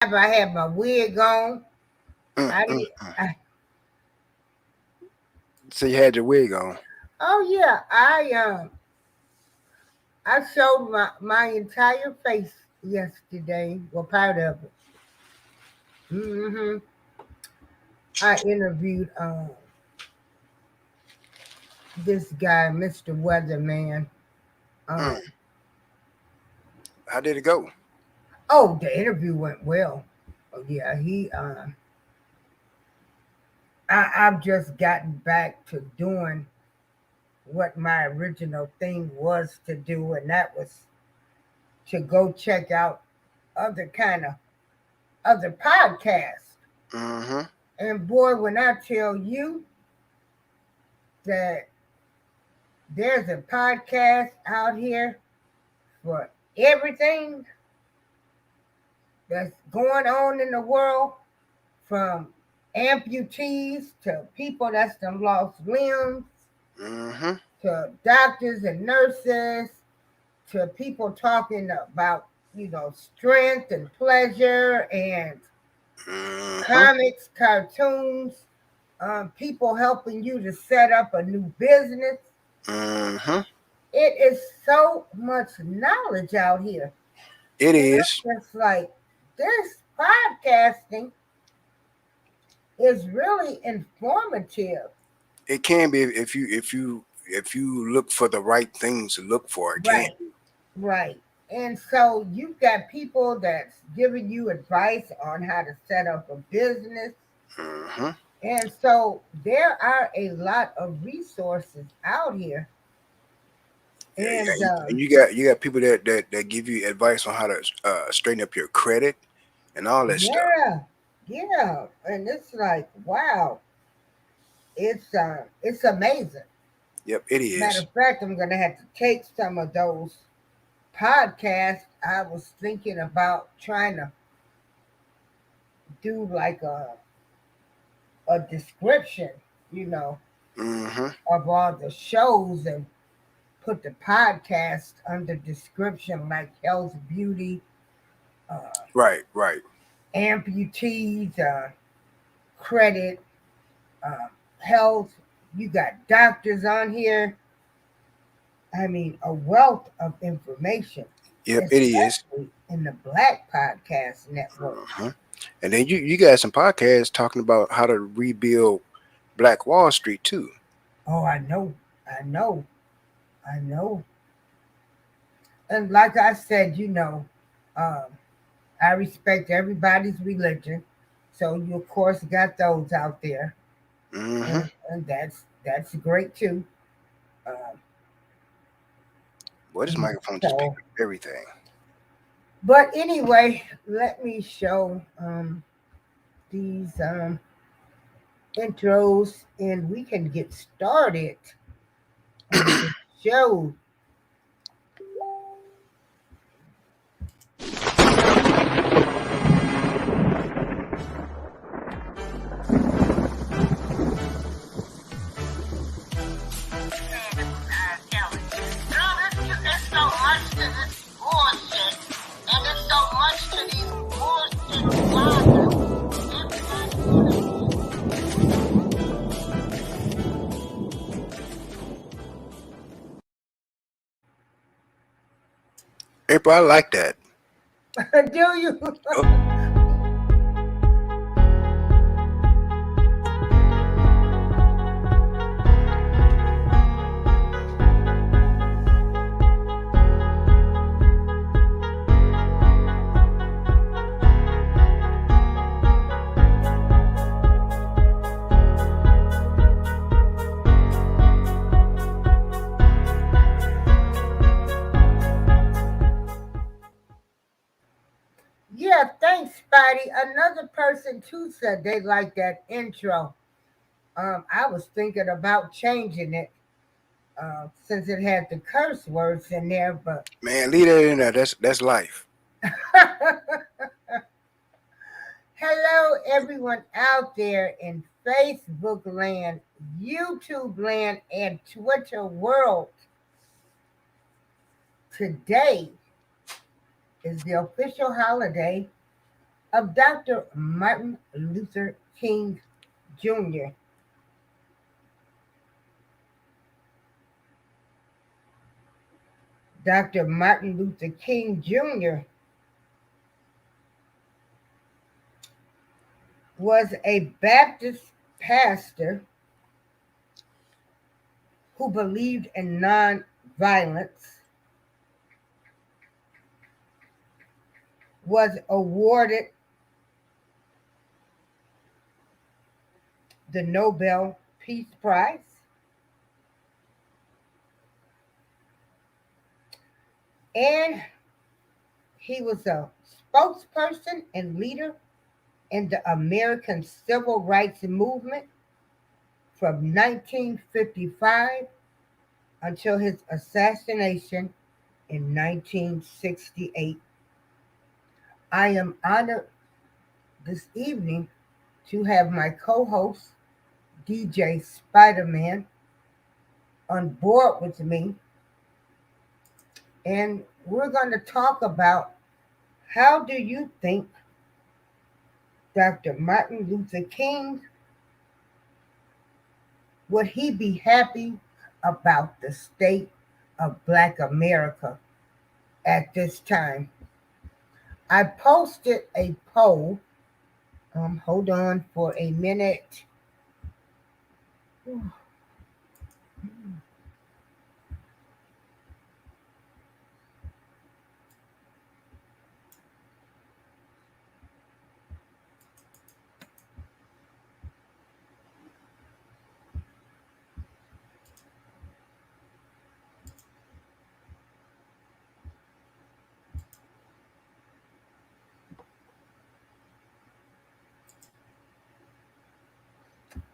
I had my wig on. Mm, I mm, did. mm. So you had your wig on. Oh yeah, I showed my entire face yesterday. Well, part of it. I interviewed this guy, Mr. Weatherman. Um, Mm. How did it go? oh, the interview went well. Oh, yeah, I've just gotten back to doing what my original thing was to do, and that was to go check out other kind of other podcasts. Mm-hmm. And boy, when I tell you that there's a podcast out here for everything that's going on in the world, from amputees to people that's done lost limbs, Mm-hmm. to doctors and nurses, to people talking about, strength and pleasure and Mm-hmm. comics, cartoons, people helping you to set up a new business. Mm-hmm. It is so much knowledge out here. It And is. I'm just like, this podcasting is really informative. It can be if you look for the right things to look for. It can. Right, right. And so you've got people that's giving you advice on how to set up a business. Mm-hmm. And so there are a lot of resources out here. Yeah, And and you got people that give you advice on how to straighten up your credit and all that stuff. yeah, yeah. And it's like, wow, it's amazing. Yep, it Matter is. of fact, I'm gonna have to take some of those podcasts. I was thinking about trying to do like a description, you know, Mm-hmm. of all the shows and put the podcast under description like health, beauty, uh, Right, right. amputees, credit, uh, health. You got doctors on here. I mean, a wealth of information, Yep, it is. especially in the Black Podcast Network. Mm-hmm. And then you got some podcasts talking about how to rebuild Black Wall Street too. Oh, I know, I know, I know. And like I said, um, I respect everybody's religion. So you of course got those out there, Mm-hmm. and that's great too. Um, Boy, this and microphone just picked so, up everything. but anyway, let me show these intros, and we can get started on the show. April, I like that. Do you? Oh, Yeah, thanks, Spidey. Another person too said they like that intro. I was thinking about changing it since it had the curse words in there, but man, leave that in there. That's life. hello, everyone out there in Facebook land, YouTube land, and Twitter world. Today is the official holiday of Dr. Martin Luther King Jr. Dr. Martin Luther King Jr. was a Baptist pastor who believed in nonviolence, was awarded the Nobel Peace Prize, and he was a spokesperson and leader in the American Civil Rights Movement from 1955 until his assassination in 1968. I am honored this evening to have my co host, DJ Spider-Man, on board with me, and we're going to talk about how do you think Dr. Martin Luther King would he be happy about the state of Black America at this time? I posted a poll. Hold on for a minute.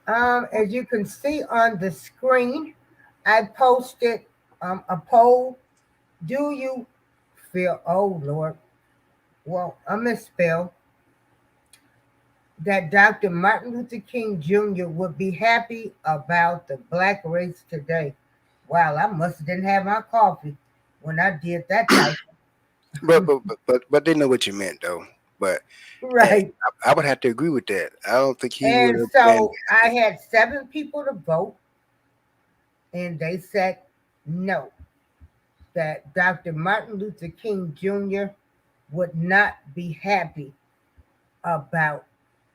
As you can see on the screen, I posted a poll. Do you feel, oh Lord, well, I misspelled, that Dr. Martin Luther King Jr. would be happy about the black race today? Wow, I must have didn't have my coffee when I did that type. But they know what you meant though. But eh, Right. I would have to agree with that. I don't think he would And have been so I happy. had 7 people to vote, and they said no, that Dr. Martin Luther King Jr. would not be happy about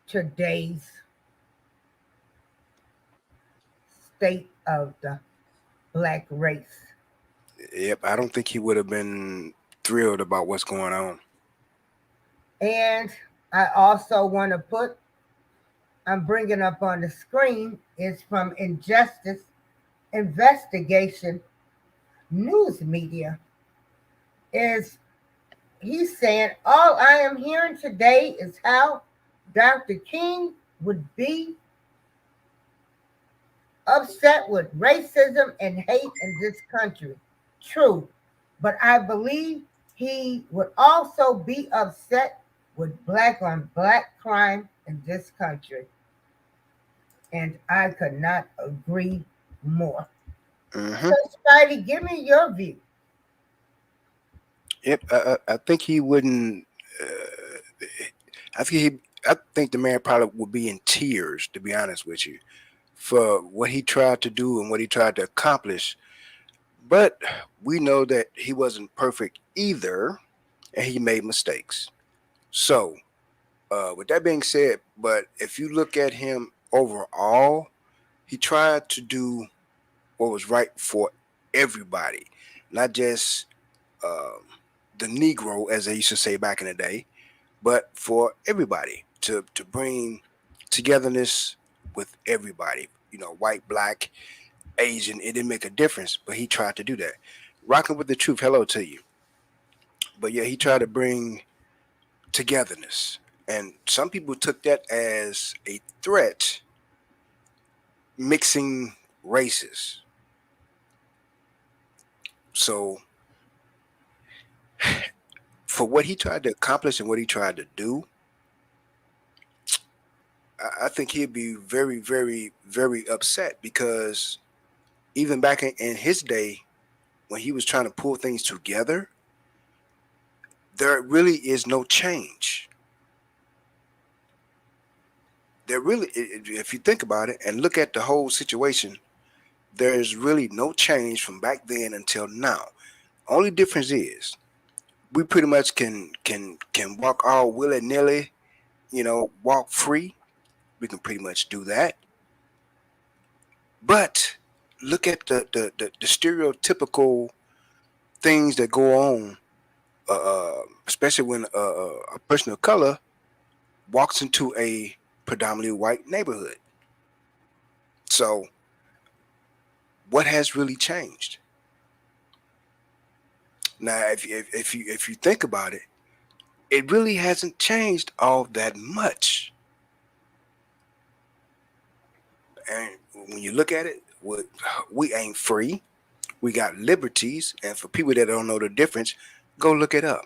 today's state of the black race. Yep, I don't think he would have been thrilled about what's going on. And I also want to put, I'm bringing up on the screen, is from Injustice Investigation News Media. Is he's saying, all I am hearing today is how Dr. King would be upset with racism and hate in this country. True. But I believe he would also be upset with black on black crime in this country. And I could not agree more. Hmm. So, Spidey, give me your view. Yep, I think he wouldn't. Uh, I think he. I think the man probably would be in tears, to be honest with you, for what he tried to do and what he tried to accomplish. But we know that he wasn't perfect either, and he made mistakes. So, with that being said, but if you look at him overall, he tried to do what was right for everybody, not just um, the Negro, as they used to say back in the day, but for everybody to bring togetherness with everybody. You know, white, black, Asian. It didn't make a difference, but he tried to do that. Rocking with the truth. Hello to you. But yeah, he tried to bring togetherness, and some people took that as a threat, mixing races. So for what he tried to accomplish and what he tried to do, I think he'd be very, very, very upset because even back in his day, when he was trying to pull things together, there really is no change. There really, if you think about it and look at the whole situation, there's really no change from back then until now. Only difference is we pretty much can walk all willy nilly, walk free. We can pretty much do that. But look at the stereotypical things that go on, especially when a person of color walks into a predominantly white neighborhood. So, what has really changed? Now, if you think about it, it really hasn't changed all that much. And when you look at it, we ain't free. We got liberties, and for people that don't know the difference, go look it up.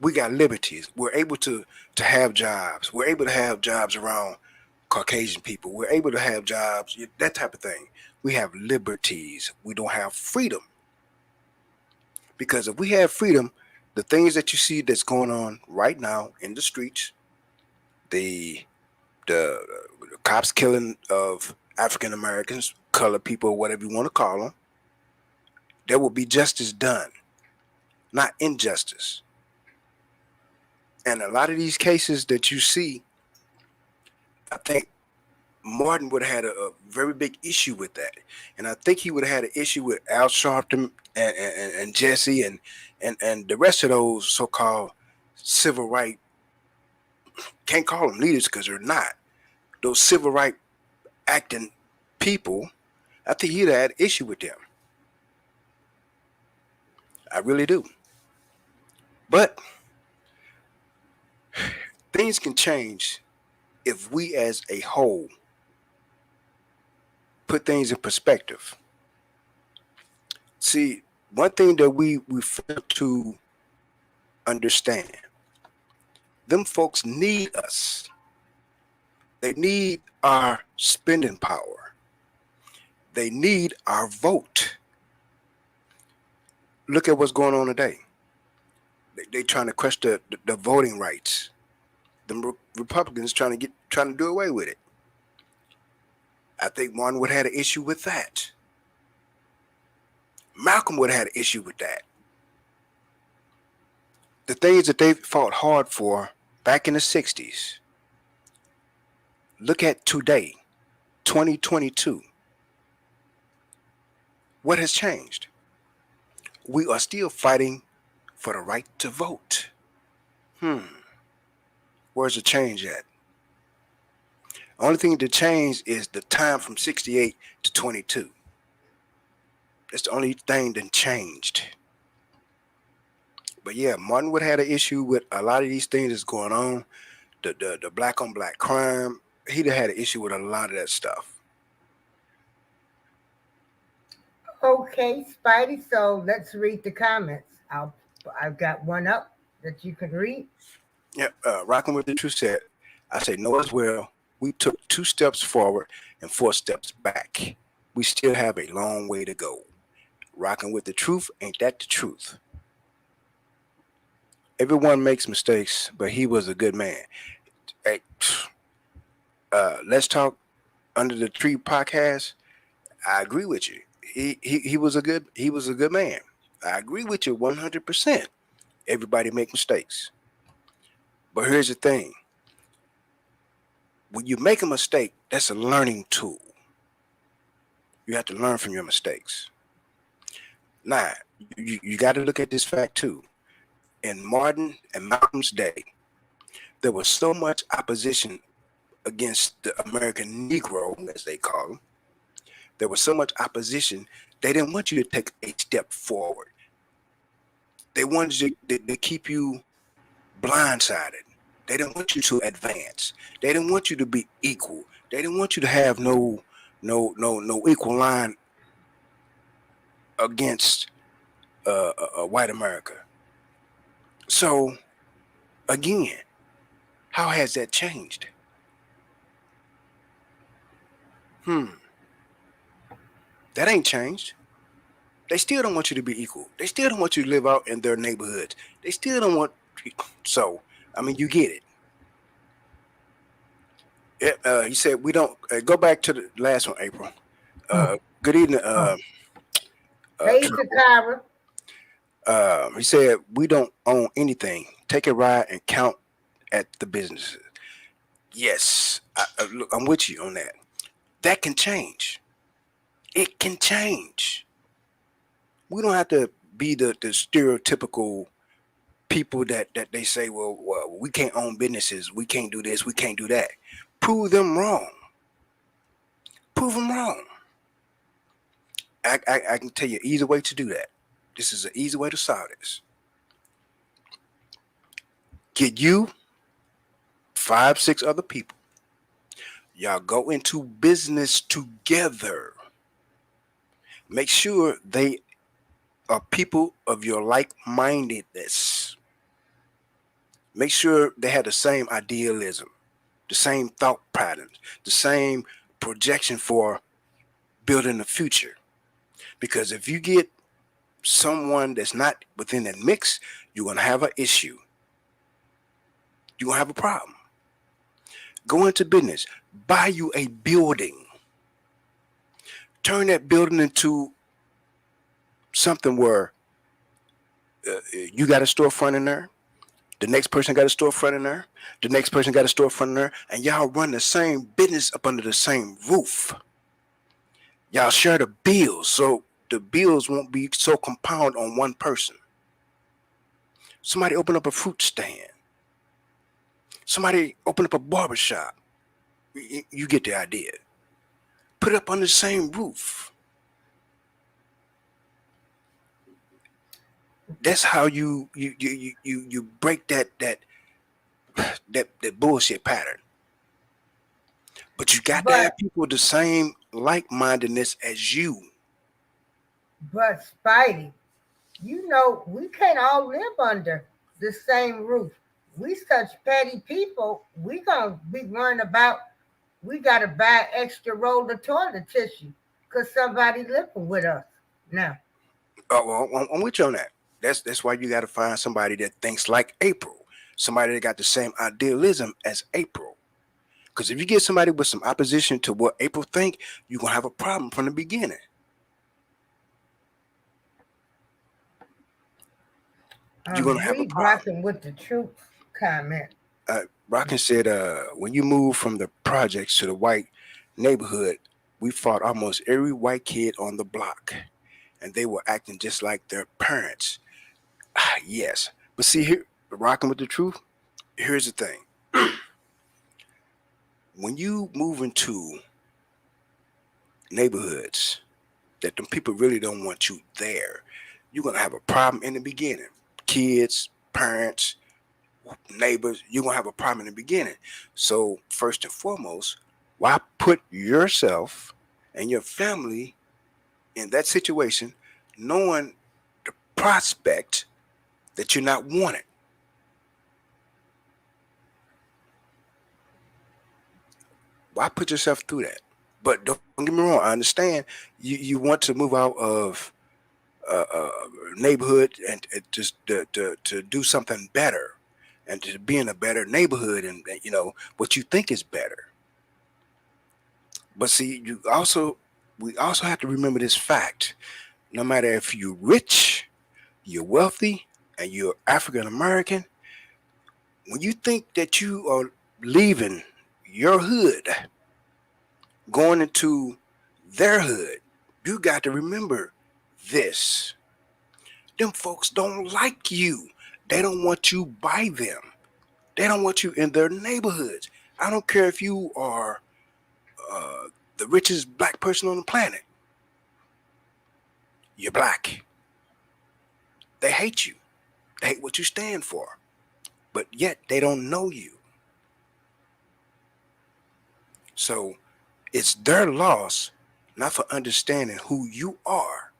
We got liberties. We're able to have jobs. We're able to have jobs around Caucasian people. We're able to have jobs, that type of thing. We have liberties. We don't have freedom. Because if we have freedom, the things that you see that's going on right now in the streets, the the, the cops killing of African Americans, colored people, whatever you want to call them, there will be justice done, not injustice. And a lot of these cases that you see, I think Martin would have had a very big issue with that, and I think he would have had an issue with Al Sharpton and Jesse and the rest of those so-called civil right, can't call them leaders because they're not, those civil right acting people. I think he'd have had an issue with them. I really do. But things can change if we as a whole put things in perspective. See, one thing that we fail to understand, them folks need us. They need our spending power. They need our vote. Look at what's going on today. They trying to crush the voting rights. The Republicans trying to do away with it. I think Martin would have had an issue with that. Malcolm would have had an issue with that. The things that they fought hard for back in the 60s. Look at today, 2022. What has changed? We are still fighting for the right to vote. Where's the change at? Only thing that changed is the time from 68 to 22. That's the only thing that changed. But yeah, Martin would have had an issue with a lot of these things that's going on. The black on black crime. He'd have had an issue with a lot of that stuff. Okay, Spidey. So let's read the comments. I've got one up that you can read. Yeah, rocking with the truth said, I say no as well. We took 2 steps forward and 4 steps back. We still have a long way to go. Rocking with the truth, ain't that the truth? Everyone makes mistakes, but he was a good man. Hey, let's talk under the tree podcast. I agree with you. He was a good man. I agree with you 100%. Everybody make mistakes. But here's the thing. When you make a mistake, that's a learning tool. You have to learn from your mistakes. Now, you got to look at this fact too. In Martin and Malcolm's day, there was so much opposition against the American Negro, as they call them. There was so much opposition, they didn't want you to take a step forward. They wanted you to keep you blindsided. They didn't want you to advance. They didn't want you to be equal. They didn't want you to have no equal line against white America. So again, how has that changed? That ain't changed. They still don't want you to be equal. They still don't want you to live out in their neighborhoods. They still don't want. So, I mean, you get it. He said we don't go back to the last one, April. Oh, Good evening, oh. Hey, Trouble. Takara. He said we don't own anything. Take a ride and count at the businesses. Yes, look, I'm with you on that. That can change. It can change. We don't have to be the stereotypical people that they say, well, we can't own businesses, we can't do this, we can't do that. Prove them wrong. Prove them wrong. I can tell you an easy way to do that. This is an easy way to solve this. Get you 5, 6 other people. Y'all go into business together. Make sure they are people of your like-mindedness. Make sure they have the same idealism, the same thought patterns, the same projection for building the future. Because if you get someone that's not within that mix, you're going to have an issue. You're going to have a problem. Go into business. Buy you a building. Turn that building into something where you got a storefront in there. The next person got a storefront in there. The next person got a storefront in there. And y'all run the same business up under the same roof. Y'all share the bills so the bills won't be so compound on one person. Somebody open up a fruit stand. Somebody open up a barbershop. You get the idea. Put it up under the same roof. That's how you break that bullshit pattern. But you got to have But people with the same like-mindedness as you. but Spidey, you know we can't all live under the same roof. We such petty people. We gonna be worrying about we gotta buy extra roll of toilet tissue because somebody living with us now. Oh, well, I'm with you on that. That's why you got to find somebody that thinks like April, somebody that got the same idealism as April. Because if you get somebody with some opposition to what April think, you're gonna have a problem from the beginning. You're gonna have a Read problem. rocking with the troops comment. Rockin said, when you move from the projects to the white neighborhood, we fought almost every white kid on the block, and they were acting just like their parents. Yes, but see here, rocking with the truth. Here's the thing: when you move into neighborhoods that them people really don't want you there, you're gonna have a problem in the beginning. Kids, parents, neighbors, you're gonna have a problem in the beginning. So first and foremost, why put yourself and your family in that situation, knowing the prospect that you're not wanted? Why put yourself through that? But don't get me wrong, I understand you want to move out of neighborhood and just to do something better and to be in a better neighborhood and what you think is better. But see, we also have to remember this fact. No matter if you're rich, you're wealthy, and you're African American, when you think that you are leaving your hood, going into their hood, you got to remember this. Them folks don't like you. They don't want you by them. They don't want you in their neighborhoods. I don't care if you are uh, the richest black person on the planet. You're black. They hate you. They hate what you stand for. But yet they don't know you. So it's their loss, not for understanding who you are.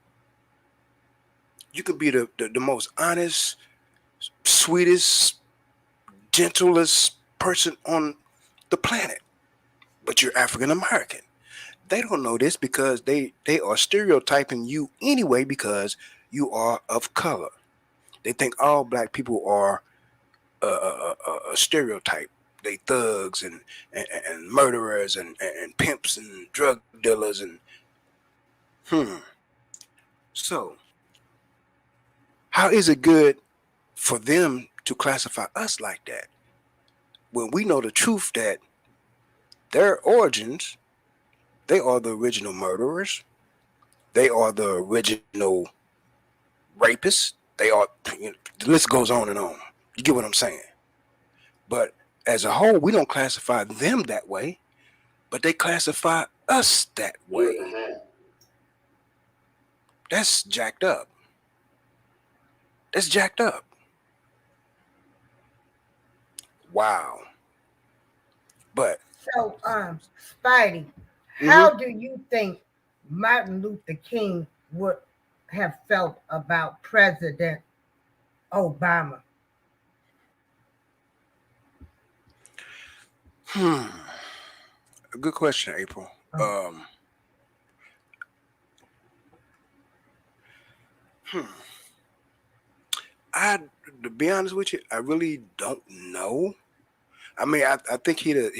You can be the most honest, sweetest, gentlest person on the planet, but you're African American. They don't know this because they are stereotyping you anyway because you are of color. They think all black people are a stereotype. they thugs and murderers and pimps and drug dealers and hmm. So how is it good for them to classify us like that when we know the truth that their origins, they are the original murderers, they are the original rapists, they are, you know, the list goes on and on. You get what I'm saying? But as a whole, we don't classify them that way, but they classify us that way. That's jacked up. That's jacked up. Wow. But So, Spidey, mhm, how do you think Martin Luther King would have felt about President Obama? hmm, a good question, April. Oh, Um, hmm, I to be honest with you, I really don't know. I mean, I think he'd have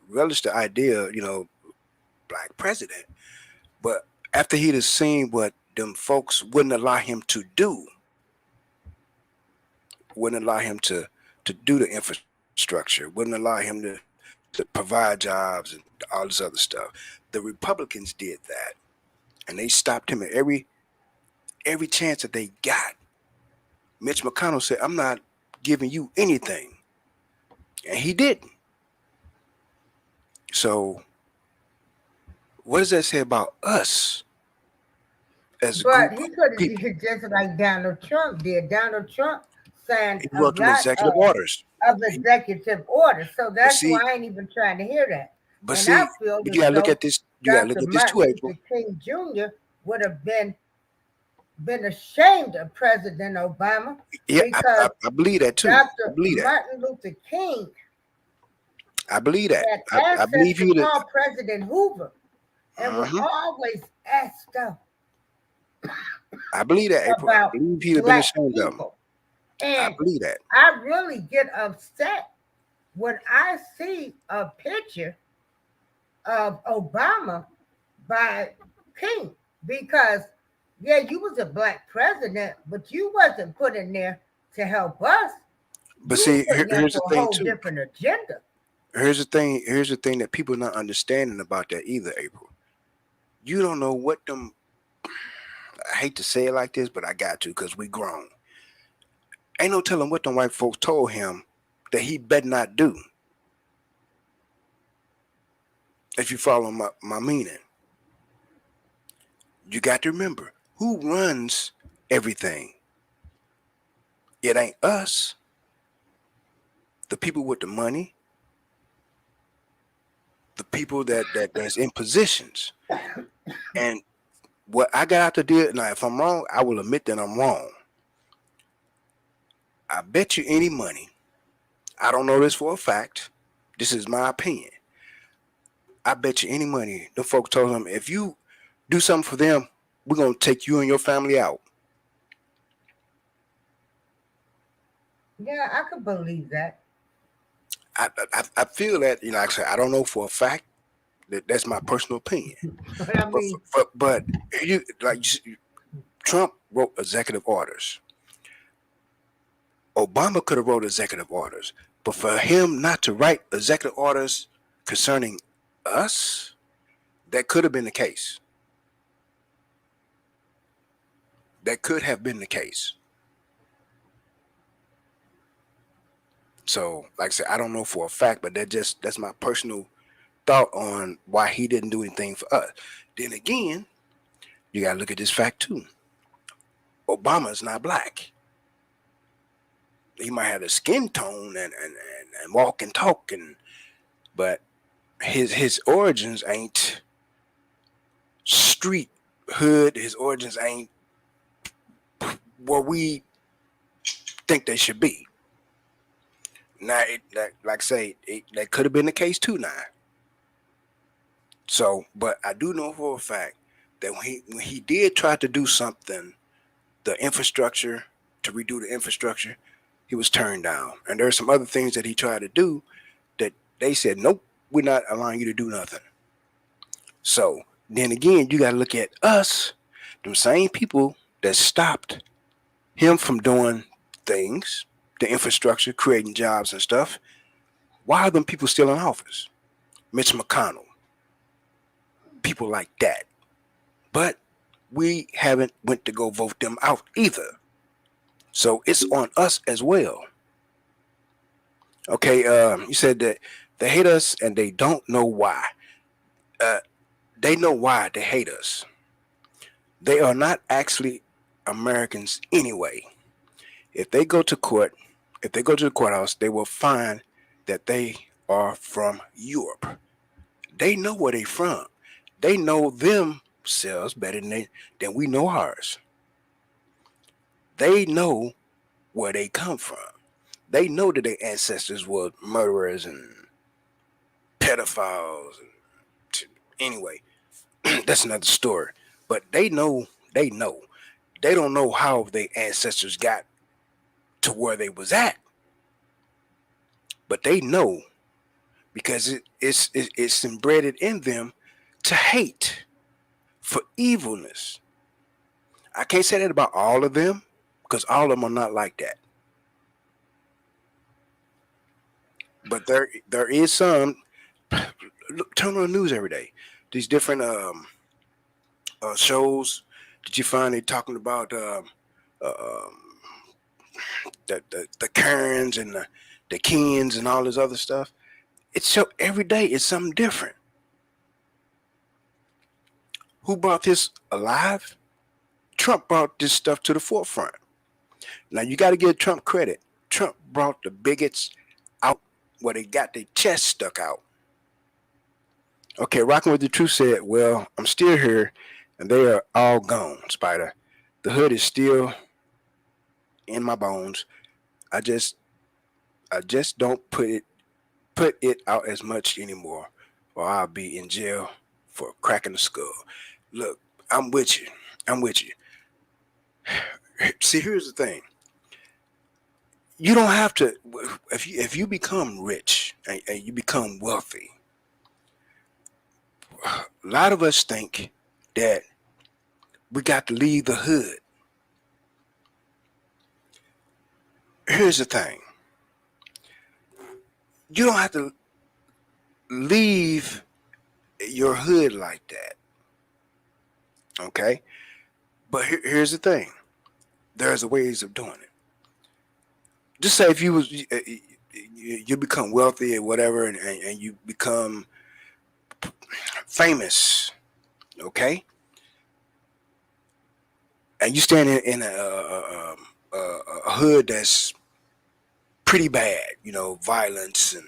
relished the idea, you know, black president. But after he'd have seen what them folks wouldn't allow him to do, wouldn't allow him to do the infrastructure, wouldn't allow him to provide jobs and all this other stuff. The Republicans did that, and they stopped him at every chance that they got. Mitch McConnell said, "I'm not giving you anything," and he didn't. So, what does that say about us as a but group he of could have people? did just like Donald Trump did. Donald Trump signed He a wrote them lot executive orders. of executive orders, so But that's see, why I ain't even trying to hear that. but And I see, feel but as you gotta look though at this. You gotta look Dr. at this too, Martin April. Luther King Jr. would have been ashamed of President Obama Yeah, because I believe that too. I Dr. believe that. Martin Luther King I believe that. had I access believe to you that. call President Hoover and would Uh-huh. always ask stuff I believe that, April. I about believe he'd have been black ashamed of him. people. I And believe that. I really get upset when I see a picture of Obama by King because yeah, you was a black president, but you wasn't put in there to help us. But You see, were put in there here's the for a thing whole too. different agenda. Here's the thing. Here's the thing that people not understanding about that either, April. You don't know what them. I hate to say it like this, but I got to because we grown. Ain't no telling what them white folks told him that he better not do. If you follow my meaning, you got to remember who runs everything. It ain't us, the people with the money, the people that's in positions. And what I got out to do now, if I'm wrong, I will admit that I'm wrong. I bet you any money. I don't know this for a fact. This is my opinion. I bet you any money. The folks told him, if you do something for them, we're gonna take you and your family out. Yeah, I could believe that. I feel that, you know, like I said, I don't know for a fact. That's my personal opinion. But I But mean, you like Trump wrote executive orders. Obama could have wrote executive orders, but for him not to write executive orders concerning us, that could have been the case. That could have been the case. So, like I said, I don't know for a fact, but that's my personal thought on why he didn't do anything for us. Then again, you gotta look at this fact too. Obama is not black. He might have a skin tone and walk and talk but his origins ain't street hood. His origins ain't what we think they should be. Now, like I say, that could have been the case too. Now, so, but I do know for a fact that when he did try to do something, the infrastructure to redo the infrastructure, he was turned down. And there's some other things that he tried to do, They said, nope, we're not allowing you to do nothing. So then again, you got to look at us, the same people that stopped him from doing things, the infrastructure, creating jobs and stuff. Why are them people still in office? Mitch McConnell, people like that. But we haven't went to go vote them out either. So it's on us as well. Okay, you said that they hate us and they don't know why. Uh, they know why they hate us. They are not actually Americans anyway. If they go to court, if they go to the courthouse, they will find that they are from Europe. They know where they from. They know themselves better than we know ours. They know where they come from. They know that their ancestors were murderers and pedophiles. Anyway, that's another story. But they know. They know. They don't know how their ancestors got to where they was at, but they know because it's embedded in them to hate for evilness. I can't say that about all of them because all of them are not like that. But there is some. Look, turn on the news every day. These different shows that you find they talking about uh, um, the Karens and the Kens and all this other stuff. It's so every day it's something different. Who brought this alive? Trump brought this stuff to the forefront. Now you got to give Trump credit. Trump brought the bigots out where they got their chest stuck out. Okay, Rocking with the Truth said, well, I'm still here and they are all gone, Spider. The hood is still in my bones. I just I just don't put it out as much anymore or I'll be in jail for cracking the skull. Look, I'm with you. I'm with you. See, here's the thing. You don't have to if you become rich and you become wealthy. A lot of us think that we got to leave the hood. Here's the thing. You don't have to leave your hood like that. Okay? But here's the thing. There's ways of doing it. Just say if you become wealthy or whatever and you become famous, okay? And you stand in a hood that's pretty bad, violence and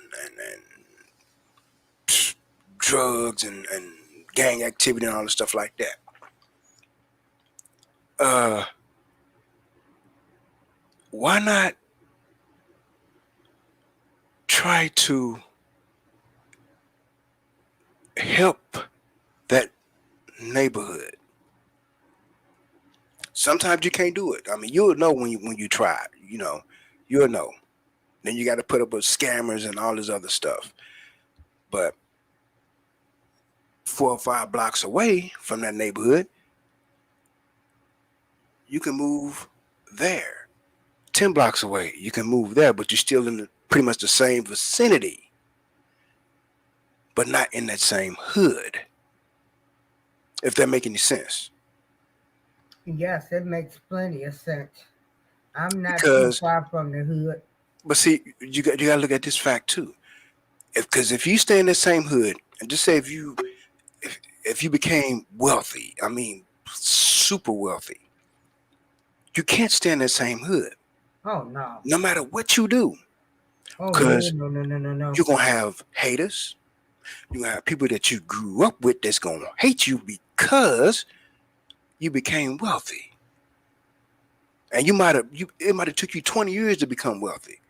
drugs and gang activity and all the stuff like that. Uh, why not try to help that neighborhood? Sometimes you can't do it. I mean, you'll know when you try it. You'll know. Then you got to put up with scammers and all this other stuff. But 4 or 5 blocks away from that neighborhood, you can move there. 10 blocks away, you can move there, but you're still in pretty much the same vicinity, but not in that same hood. If that make any sense. Yes, it makes plenty of sense. I'm not too Because, far from the hood. but see, you got to look at this fact too. Because if you stay in the same hood, and just say if you became wealthy, I mean super wealthy, you can't stay in that same hood, Oh no. no matter what you do, Oh no, because no, no, no, no, no. you're gonna have haters. You're gonna have people that you grew up with that's gonna hate you because you became wealthy. And it might have took you 20 years to become wealthy.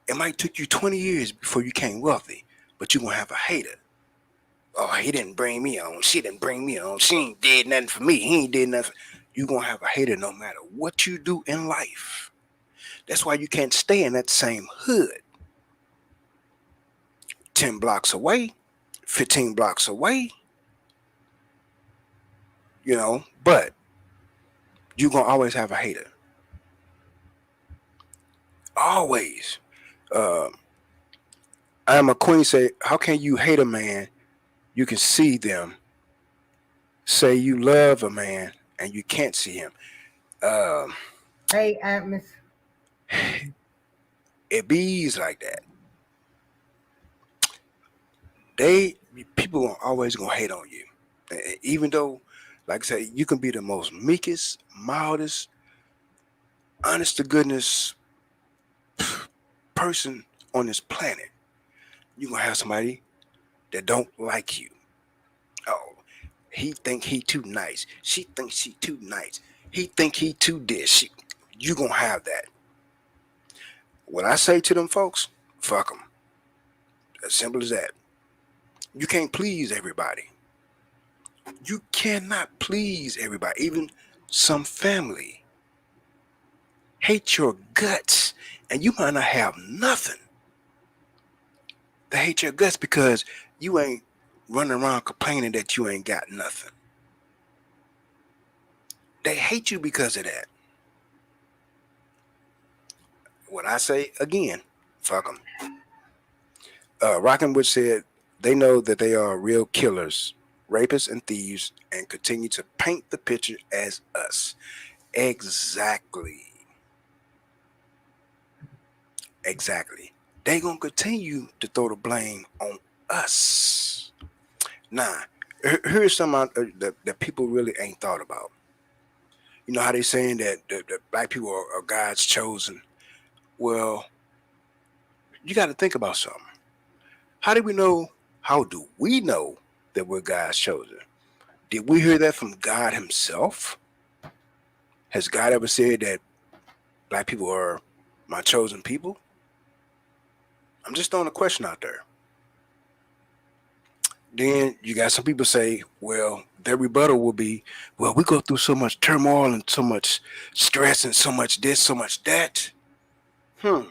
It might took you 20 years before you became wealthy, but you're gonna have a hater. Oh, he didn't bring me on. She didn't bring me on. She ain't did nothing for me. He ain't did nothing. You're gonna have a hater no matter what you do in life. That's why you can't stay in that same hood. 10 blocks away, 15 blocks away, but you're going to always have a hater. Always. Uh, I am a queen say, how can you hate a man? You can see them. Say you love a man and you can't see him. Um, Hey, Atmos. it bees like that. They People are always gonna hate on you, even though, like I said, you can be the most meekest, mildest, honest to goodness person on this planet. You're gonna have somebody that don't like you. Oh, he think he too nice. She thinks she too nice. He think he too this. You gonna have that. What I say to them folks, fuck them. As simple as that. You can't please everybody. You cannot please everybody. Even some family hate your guts, and you might not have nothing. They hate your guts because you ain't running around complaining that you ain't got nothing. They hate you because of that. What I say again, fuck them. Rockenwood said they know that they are real killers, rapists, and thieves, and continue to paint the picture as us. Exactly. Exactly. They gonna continue to throw the blame on us. Now, here's some that people really ain't thought about. You know how they saying that the black people are God's chosen. Well, you got to think about something. How do we know? How do we know that we're God's chosen? Did we hear that from God Himself? Has God ever said that black people are my chosen people? I'm just throwing a question out there. Then you got some people say, well, their rebuttal will be, well, we go through so much turmoil and so much stress and so much this, so much that. Hmm.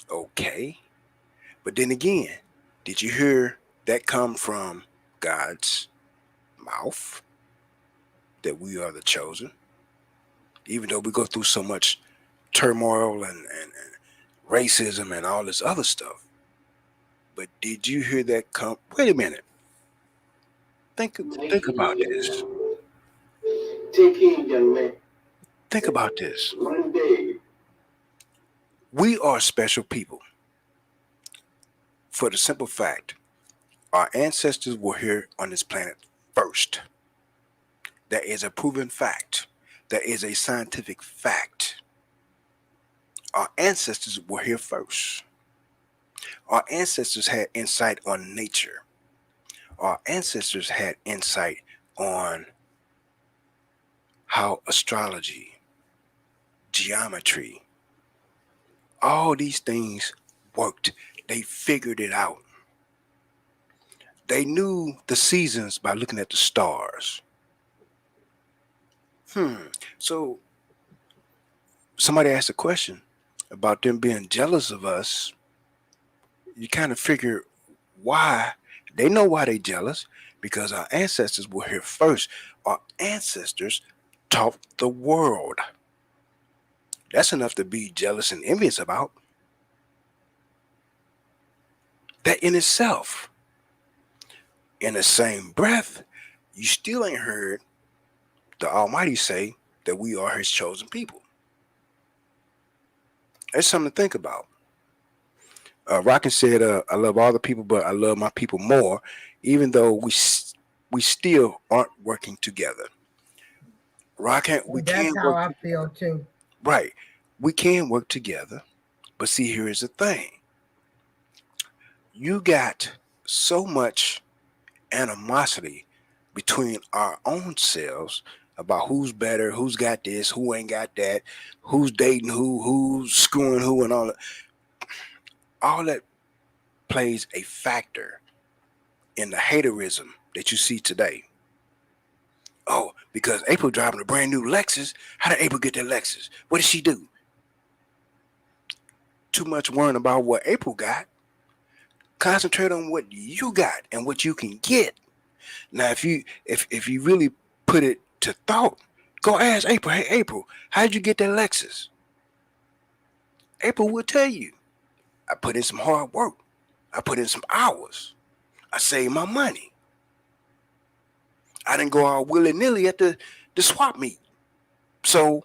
Okay. But then again, did you hear that come from God's mouth that we are the chosen? Even though we go through so much turmoil and racism and all this other stuff. But did you hear that come? Wait a minute. Think about this. Taking the land Think about this. one day. We are special people for the simple fact our ancestors were here on this planet first. That is a proven fact. That is a scientific fact. Our ancestors were here first. Our ancestors had insight on nature. Our ancestors had insight on how astrology, geometry, all these things worked. They figured it out. They knew the seasons by looking at the stars. So somebody asked a question about them being jealous of us. You kind of figure why. They know why they jealous, because our ancestors were here first. Our ancestors taught the world. That's enough to be jealous and envious about. That in itself. In the same breath, you still ain't heard the Almighty say that we are His chosen people. That's something to think about. Rockin said, "I love all the people, but I love my people more, even though we still aren't working together." Rockin, we And that's can how work I together. feel too. Right, we can work together, but see, here is the thing: you got so much animosity between our own selves about who's better, who's got this, who ain't got that, who's dating who, who's screwing who, and all that. All that plays a factor in the haterism that you see today. Oh, because April driving a brand new Lexus. How did April get that Lexus? What did she do? too much worrying about what April got. Concentrate on what you got and what you can get. Now, if you really put it to thought, go ask April. Hey, April, how did you get that Lexus? April will tell you. I put in some hard work. I put in some hours. I saved my money. I didn't go all willy nilly at the swap meet. So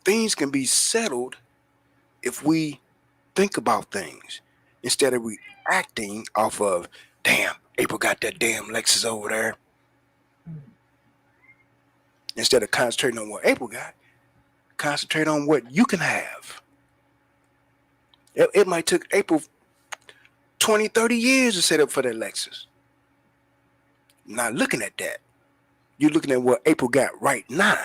things can be settled if we think about things instead of reacting off of, damn, April got that damn Lexus over there. Instead of concentrating on what April got, concentrate on what you can have. It might took April 20, 30 years to set up for that Lexus. Not looking at that. You're looking at what April got right now.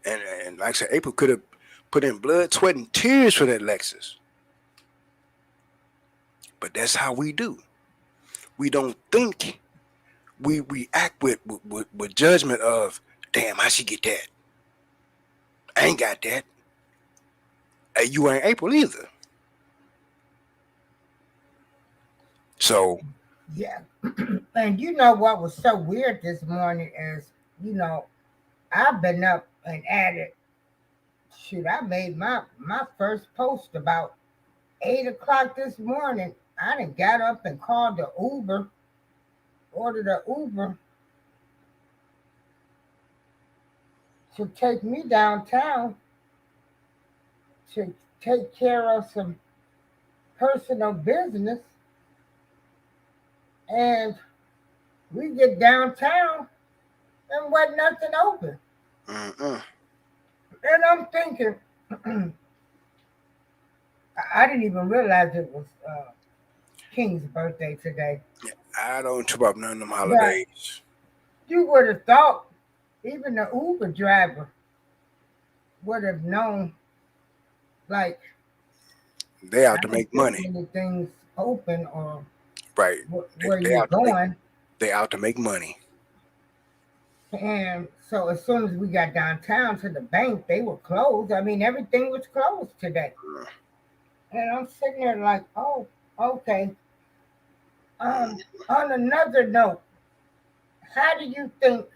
And like I said, April could have put in blood, sweat, and tears for that Lexus. But that's how we do. We don't think. We react with judgment of, damn, how she get that? I ain't got that. You ain't April either. So Yeah. And you know what was so weird this morning is, I've been up and at it. Shoot, I made my first post about 8 o'clock this morning. I done got up and called the Uber, ordered an Uber to take me downtown to take care of some personal business. And we get downtown and wasn't nothing open. mm-mm. And I'm thinking, I didn't even realize it was King's birthday today. I don't trip up none of them But holidays. you would have thought even the Uber driver would have known, like, They out I to don't make think money. anything's open or Right. where They you're out to make going. they out to make money. And so as soon as we got downtown to the bank, they were closed. I mean, everything was closed today. And I'm sitting there like, oh, okay. On another note, how do you think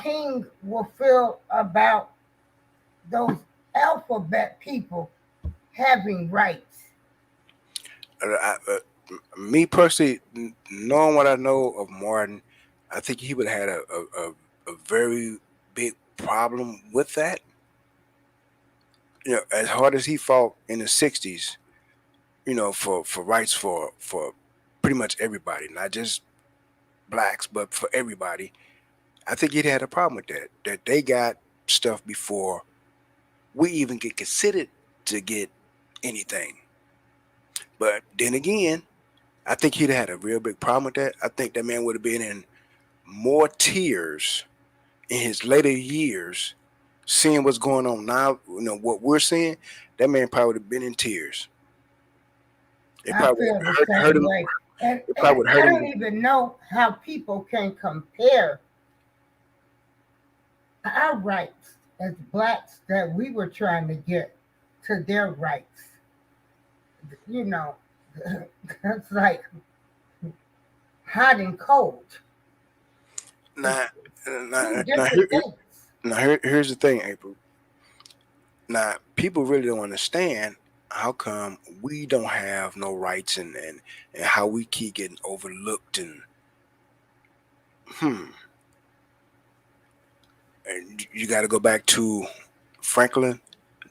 King will feel about those alphabet people having rights? Me personally, knowing what I know of Martin, I think he would have had a very big problem with that. As hard as he fought in the '60s, for rights for pretty much everybody, not just blacks, but for everybody. I think he'd had a problem with that. That they got stuff before we even get considered to get anything. But then again, I think he'd had a real big problem with that. I think that man would have been in more tears in his later years, seeing what's going on now. What we're seeing. That man probably would have been in tears. It I probably would feel the have hurt same him. way. And, It probably and would have I hurt don't him. even know how people can compare our rights as blacks that we were trying to get to their rights. You know, it's like hot and cold. It's Now, two now, now, different things. here's the thing, April. Now, people really don't understand how come we don't have no rights, and how we keep getting overlooked, hmm. And you got to go back to Franklin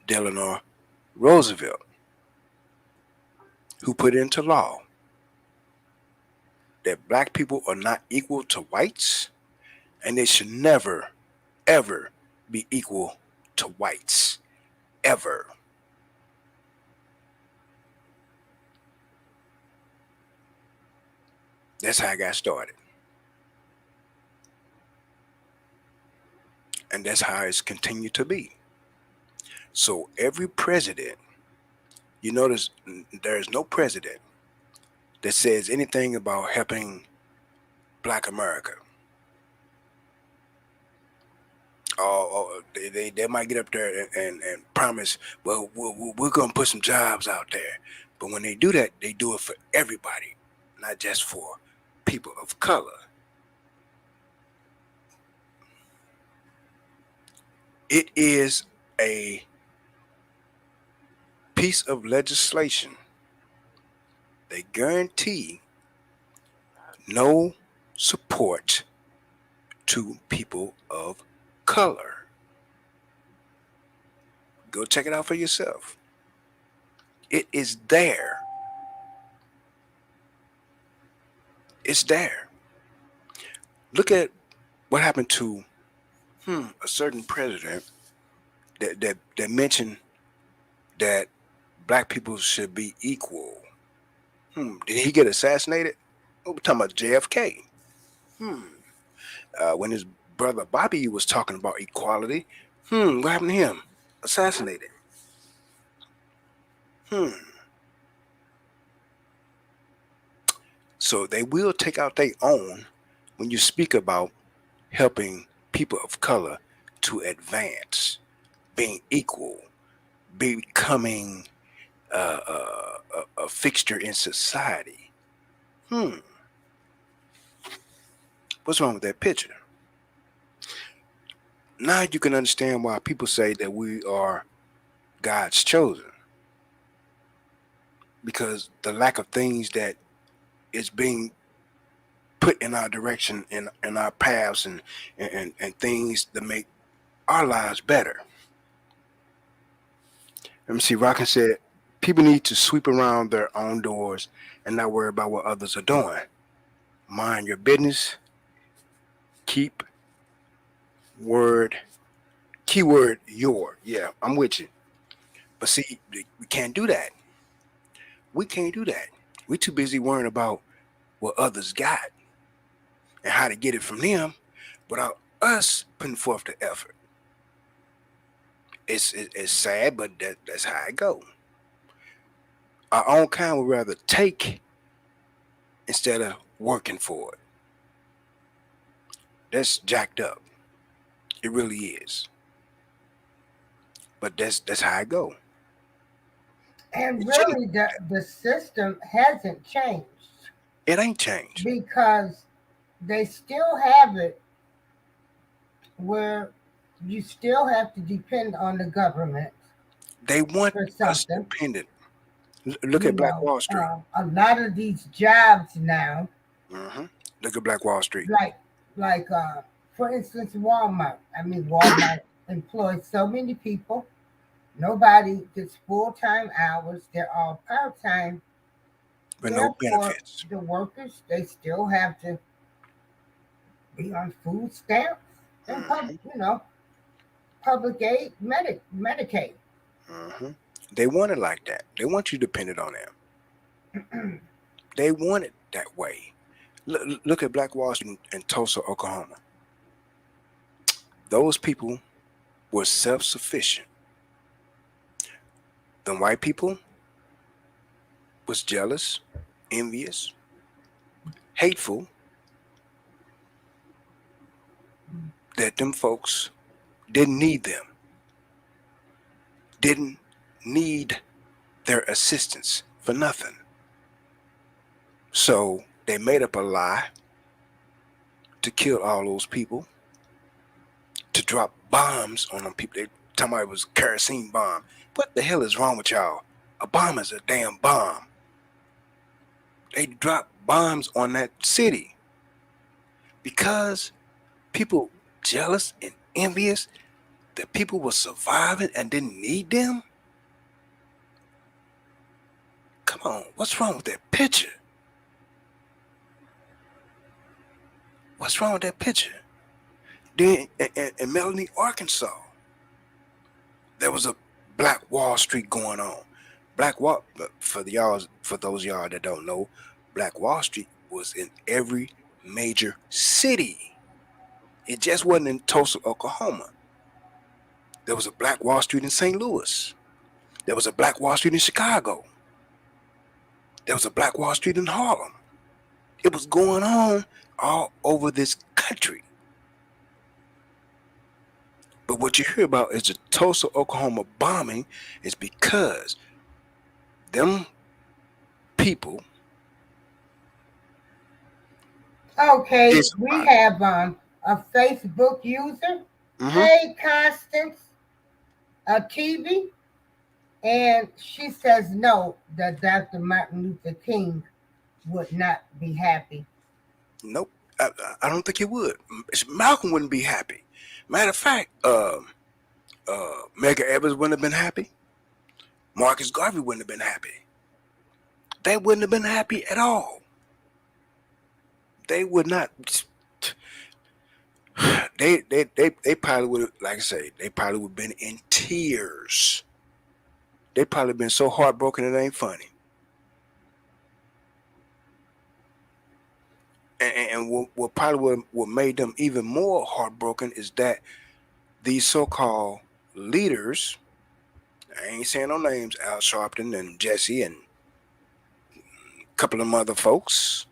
Delano Roosevelt, who put into law that black people are not equal to whites, and they should never, ever be equal to whites, ever. That's how I got started. And that's how it's continued to be. So every president, you notice there's no president that says anything about helping Black America. They might get up there and promise, well, we're going to put some jobs out there. But when they do that, they do it for everybody, not just for people of color. It is a piece of legislation. They guarantee no support to people of color. Go check it out for yourself. It is there. It's there. Look at what happened to a certain president that mentioned that black people should be equal. Did he get assassinated? Oh, we're talking about JFK. When his brother Bobby was talking about equality, what happened to him? Assassinated. So they will take out their own when you speak about helping people of color to advance, being equal, becoming a fixture in society. What's wrong with that picture? Now you can understand why people say that we are God's chosen, because the lack of things that is being put in our direction, in our paths, and things that make our lives better. Let me see. Rockin said, people need to sweep around their own doors and not worry about what others are doing. Mind your business. Keep keyword your. Yeah, I'm with you. But see, we can't do that. We can't do that. We're too busy worrying about what others got and how to get it from them without us putting forth the effort. It's sad, but that's how it go. Our own kind would rather take instead of working for it. That's jacked up. It really is. But that's how it go. And It shouldn't. really, the system hasn't changed It ain't changed. because they still have it where you still have to depend on the government They want for us something. dependent. Look at Black Wall Street. A lot of these jobs now, hmm Look at Black Wall Street. like for instance, Walmart. I mean, Walmart employs so many people. Nobody gets full time hours. They're all part time. But no Therefore, benefits. the workers they still have to be on food stamps and hmm public aid, Medicaid. hmm They want it like that. They want you dependent on them. They want it that way. Look at Black Wall Street in Tulsa, Oklahoma. Those people were self-sufficient. The white people was jealous, envious, hateful that them folks didn't need them, didn't need their assistance for nothing. So they made up a lie to kill all those people, to drop bombs on them people. They talking about it was kerosene bomb. What the hell is wrong with y'all? A bomb is a damn bomb. They dropped bombs on that city because people jealous and envious that people were surviving and didn't need them. Come on, what's wrong with that picture? What's wrong with that picture? Then in Melanie, Arkansas, there was a Black Wall Street going on. Black Wall for those y'all that don't know, Black Wall Street was in every major city. It just wasn't in Tulsa, Oklahoma. There was a Black Wall Street in St. Louis. There was a Black Wall Street in Chicago. There was a Black Wall Street in Harlem. It was going on all over this country. But what you hear about is the Tulsa, Oklahoma bombing is because them people Okay, is we have a Facebook user. mm-hmm. Hey, Constance, a TV, and she says no, that Dr. Martin Luther King would not be happy. Nope. I don't think he would. Malcolm wouldn't be happy. Matter of fact, Medgar Evers wouldn't have been happy. Marcus Garvey wouldn't have been happy. They wouldn't have been happy at all. They would not. They probably would have, like I say, they probably would have been in tears. They probably been so heartbroken it ain't funny. And what probably what made them even more heartbroken is that these so-called leaders, I ain't saying no names, Al Sharpton and Jesse and a couple of other folks,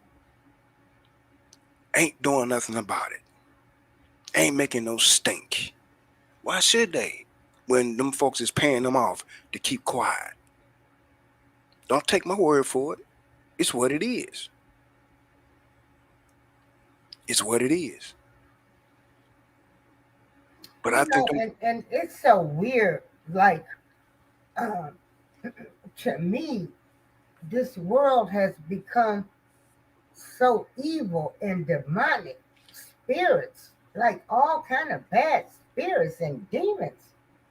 ain't doing nothing about it. Ain't making no stink. Why should they? When them folks is paying them off to keep quiet. Don't take my word for it. It's what it is. It's what it is. But I You think know, them, and it's so weird. Like, uh, to me, this world has become so evil and demonic spirits, like all kind of bad spirits and demons.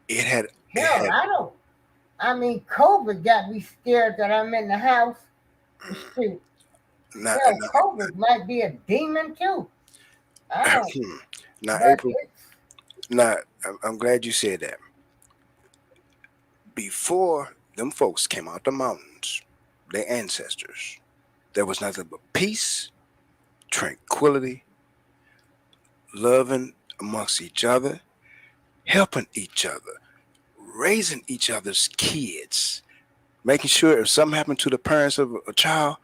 it had it Hell, had I don't. I mean, COVID got me scared that I'm in the house. Shoot, not, hell, COVID might be a demon too. I not don't. now But April. it's Now I'm glad you said that. Before them folks came out the mountains, their ancestors, there was nothing but peace, tranquility, loving amongst each other, helping each other, raising each other's kids, making sure if something happened to the parents of a child,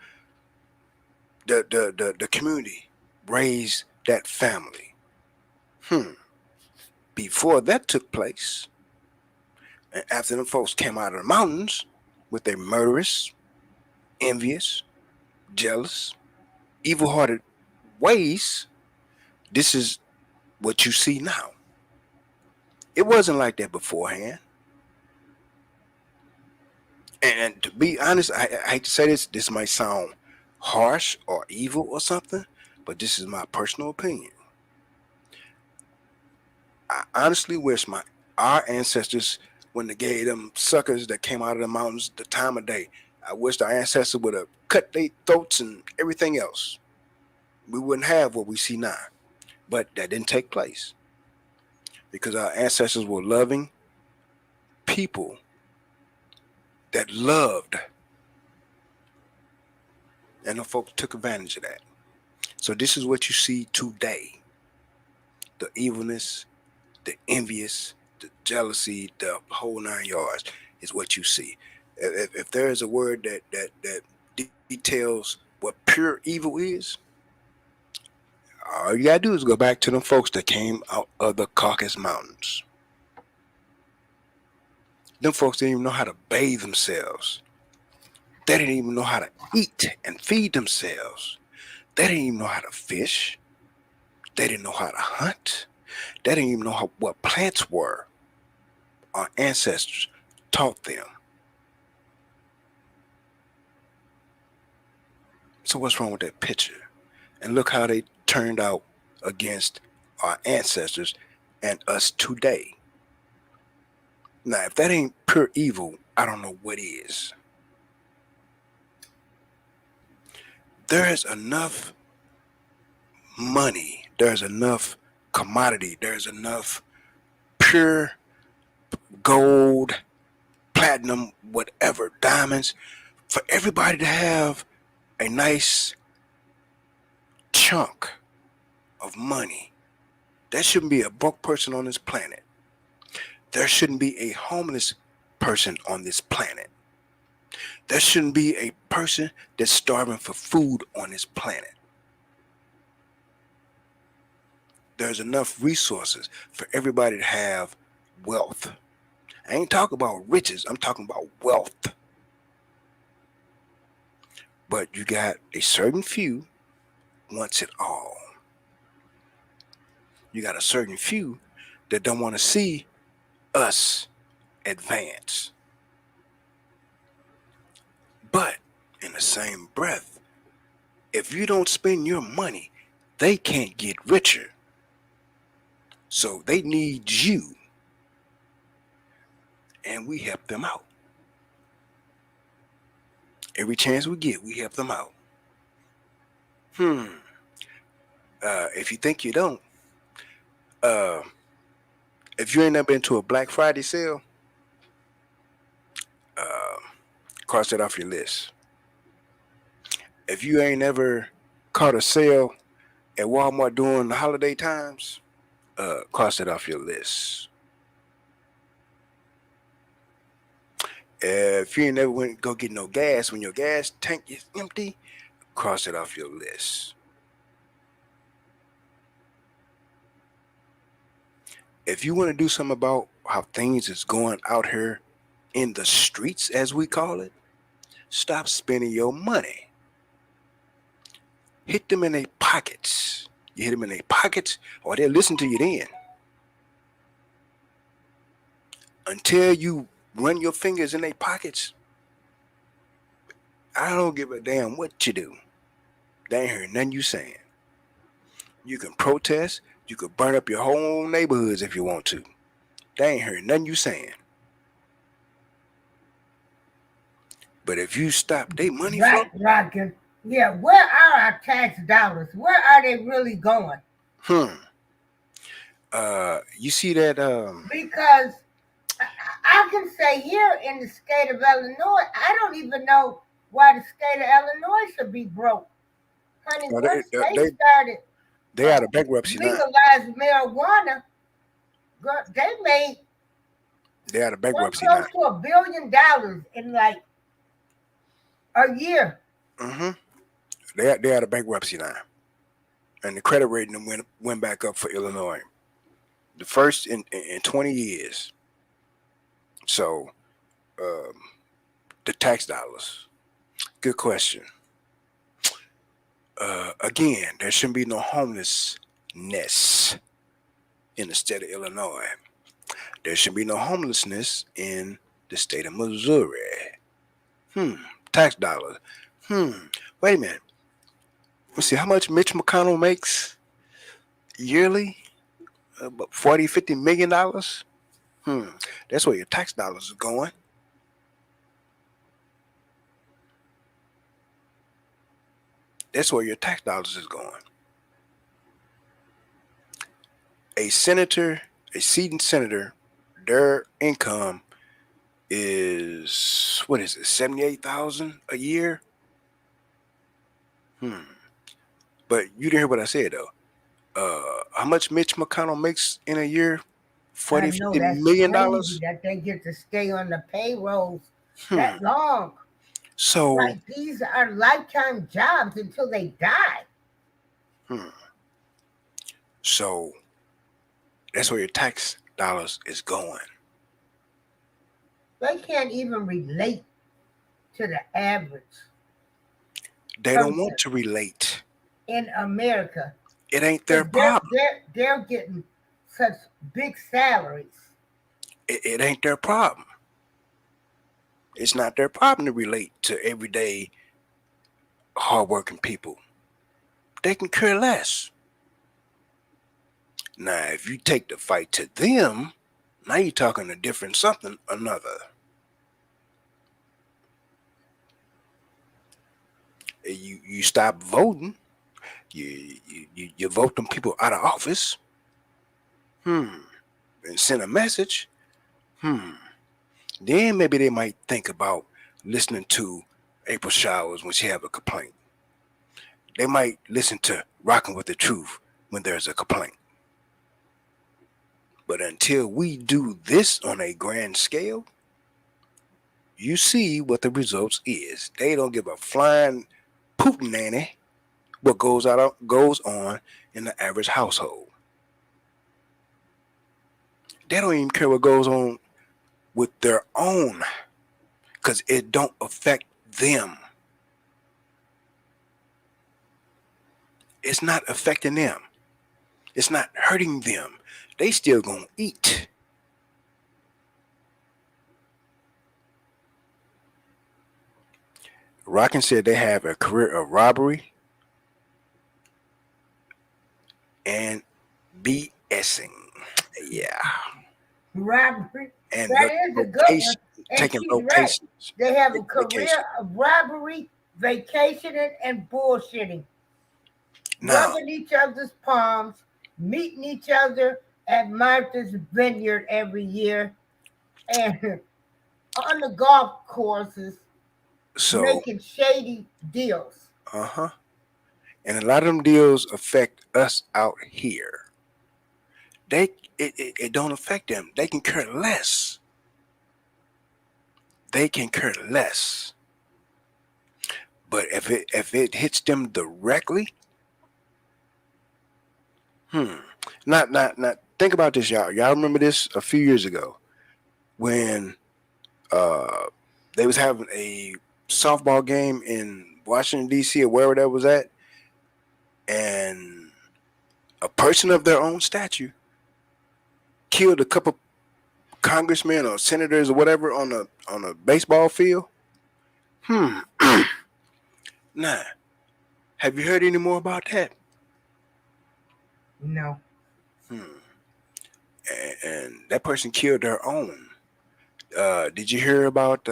the community raised that family. Hmm. Before that took place, and after them folks came out of the mountains with their murderous, envious, jealous, evil-hearted ways, this is what you see now. It wasn't like that beforehand. And to be honest, I hate to say this. This might sound harsh or evil or something, but this is my personal opinion. I honestly wish our ancestors, when they gave them suckers that came out of the mountains the time of day, I wish our ancestors would have cut their throats and everything else. We wouldn't have what we see now. But that didn't take place because our ancestors were loving people that loved, and the folks took advantage of that. So this is what you see today: the evilness, the envious, the jealousy, the whole 9 yards is what you see. If there is a word that details what pure evil is, all you gotta do is go back to them folks that came out of the Caucasus Mountains. Them folks didn't even know how to bathe themselves. They didn't even know how to eat and feed themselves. They didn't even know how to fish. They didn't know how to hunt. They didn't even know what plants were. Our ancestors taught them. So what's wrong with that picture? And look how they turned out against our ancestors and us today. Now, if that ain't pure evil, I don't know what is. There is enough money, there's enough commodity, there's enough pure gold, platinum, whatever, diamonds, for everybody to have a nice chunk of money. There shouldn't be a broke person on this planet. There shouldn't be a homeless person on this planet. There shouldn't be a person that's starving for food on this planet. there's enough resources for everybody to have wealth. I ain't talking about riches, I'm talking about wealth. But you got a certain few wants it all. You got a certain few that don't want to see us advance. But in the same breath, if you don't spend your money, they can't get richer. So they need you. And we help them out. Every chance we get, we help them out. If you think you don't, uh, if you ain't never been to a Black Friday sale, cross that off your list. If you ain't ever caught a sale at Walmart during the holiday times, cross that off your list. If you ain't never went go get no gas when your gas tank is empty, cross it off your list. If you want to do something about how things is going out here in the streets, as we call it, stop spending your money. Hit them in their pockets. You hit them in their pockets, or they'll listen to you then. Until you run your fingers in their pockets, I don't give a damn what you do. They ain't heard nothing you saying. You can protest. You could burn up your whole neighborhoods if you want to. They ain't heard nothing you saying. But if you stop their money Right, flow, Rocket. Yeah, where are our tax dollars? Where are they really going? You see that Because I can say here in the state of Illinois, I don't even know why the state of Illinois should be broke. Honey, once they started they out of bankruptcy now. legalized marijuana, girl, they made They out of bankruptcy close now. to $1 billion in like a year. They out of bankruptcy now, and the credit rating went back up for Illinois, the first in 20 years. So, the tax dollars. Good question. Again, there shouldn't be no homelessness in the state of Illinois. There should be no homelessness in the state of Missouri. Tax dollars. Wait a minute. Let's see how much Mitch McConnell makes yearly. About $40-50 million. That's where your tax dollars are going. That's where your tax dollars is going. A senator, a sitting senator, their income is, what is it, $78,000 a year? But you didn't hear what I said though. How much Mitch McConnell makes in a year? I 40, know 50 that's million crazy dollars. that they get to stay on the payrolls that long. So Like these are lifetime jobs until they die. So that's where your tax dollars is going. They can't even relate to the average They don't person want to relate. in America. It ain't their 'Cause problem. they're getting such big salaries. It ain't their problem. It's not their problem to relate to everyday hardworking people. They can care less. Now, if you take the fight to them, now you're talking a different something, another. You stop voting. You vote them people out of office. And send a message. Then maybe they might think about listening to April Showers when she have a complaint. They might listen to Rocking with the Truth when there's a complaint. But until we do this on a grand scale, you see what the results is. They don't give a flying poop nanny what goes on in the average household. They don't even care what goes on with their own because it don't affect them. It's not affecting them. It's not hurting them. They still gonna eat. Rockin said they have a career of robbery and BSing. Yeah. Robbery. And That is a good one. location, And taking she's right. locations, They have a taking career vacation. of robbery, vacationing, and bullshitting. Now, Rubbing each other's palms, meeting each other at Martha's Vineyard every year, and on the golf courses, so making shady deals. uh-huh. And a lot of them deals affect us out here. They it don't affect them. They can care less. They can care less. But if it hits them directly, hmm. Not think about this, y'all. Y'all remember this a few years ago when uh they was having a softball game in Washington D.C. or wherever that was at, and a person of their own stature killed a couple congressmen or senators or whatever on a baseball field. Hmm. Nah. Have you heard any more about that? No. Hmm. And that person killed their own. Did you hear about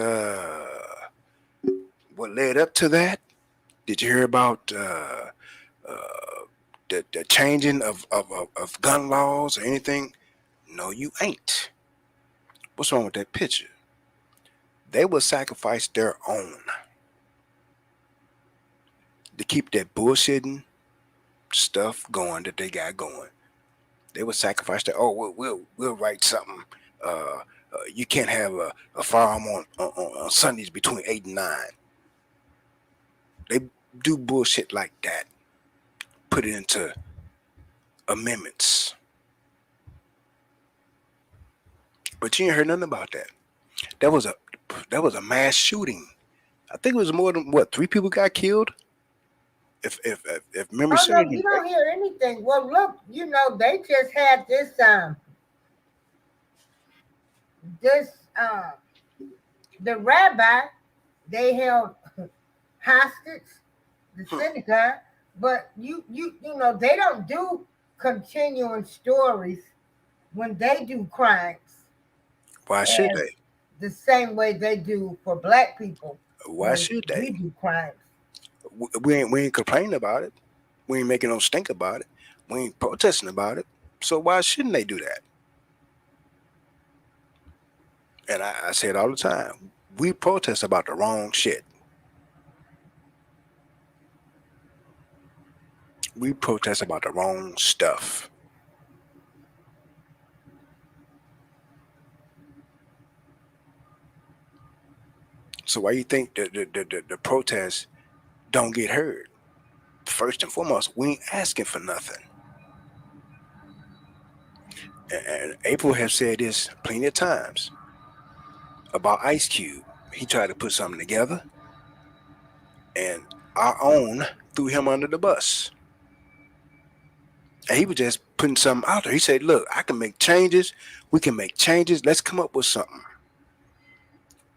what led up to that? Did you hear about uh, the changing of gun laws or anything? No, you ain't. What's wrong with that picture? They will sacrifice their own to keep that bullshitting stuff going that they got going. They would sacrifice their. Oh, we'll write something. You can't have a firearm on Sundays between 8 and 9. They do bullshit like that. Put it into amendments. But you ain't heard nothing about that. That was a that was a mass shooting. I think it was more than what 3 people got killed. If memory Oh no, serves you me don't right. hear anything. Well, look, they just had this the rabbi they held hostage, the Hmm. synagogue, but they don't do continuing stories when they do crimes Why should as they? the same way they do for black people Why when should we they? do crimes. We ain't complaining about it. We ain't making no stink about it. We ain't protesting about it. So why shouldn't they do that? And I say it all the time. We protest about the wrong shit. We protest about the wrong stuff. So why you think the protests don't get heard? First and foremost, we ain't asking for nothing. And April has said this plenty of times about Ice Cube. He tried to put something together, and our own threw him under the bus. And he was just putting something out there. He said, "Look, I can make changes. We can make changes. Let's come up with something."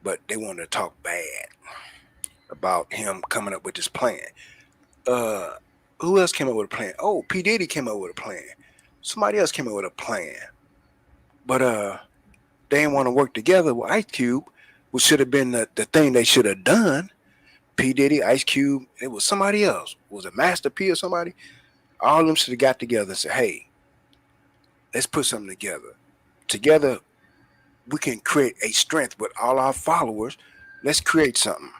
But they wanted to talk bad about him coming up with this plan. Uh, who else came up with a plan? Oh, P Diddy came up with a plan. Somebody else came up with a plan. But they didn't want to work together with Ice Cube, which should have been the thing they should have done. P Diddy, Ice Cube, it was somebody else. Was it Master P or somebody? All of them should have got together and said, "Hey, let's put something together. Together, we can create a strength with all our followers. Let's create something."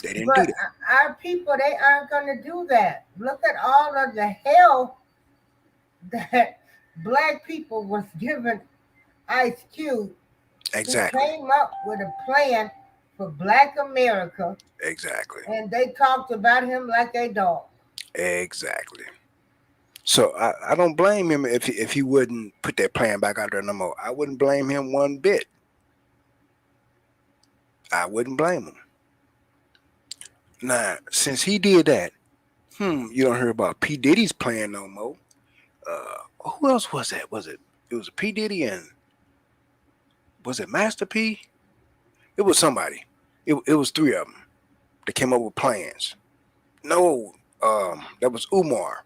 They didn't do But that. our people, they aren't going to do that. Look at all of the hell that black people was given Ice Cube, who Exactly. came up with a plan for Black America, Exactly. and they talked about him like a dog. Exactly. So I don't blame him if he wouldn't put that plan back out there no more. I wouldn't blame him one bit. I wouldn't blame him. Now, since he did that, you don't hear about P Diddy's plan no more. Who else was that? It was P Diddy and was it Master P? It was somebody. It was three of them that came up with plans. No, that was Umar,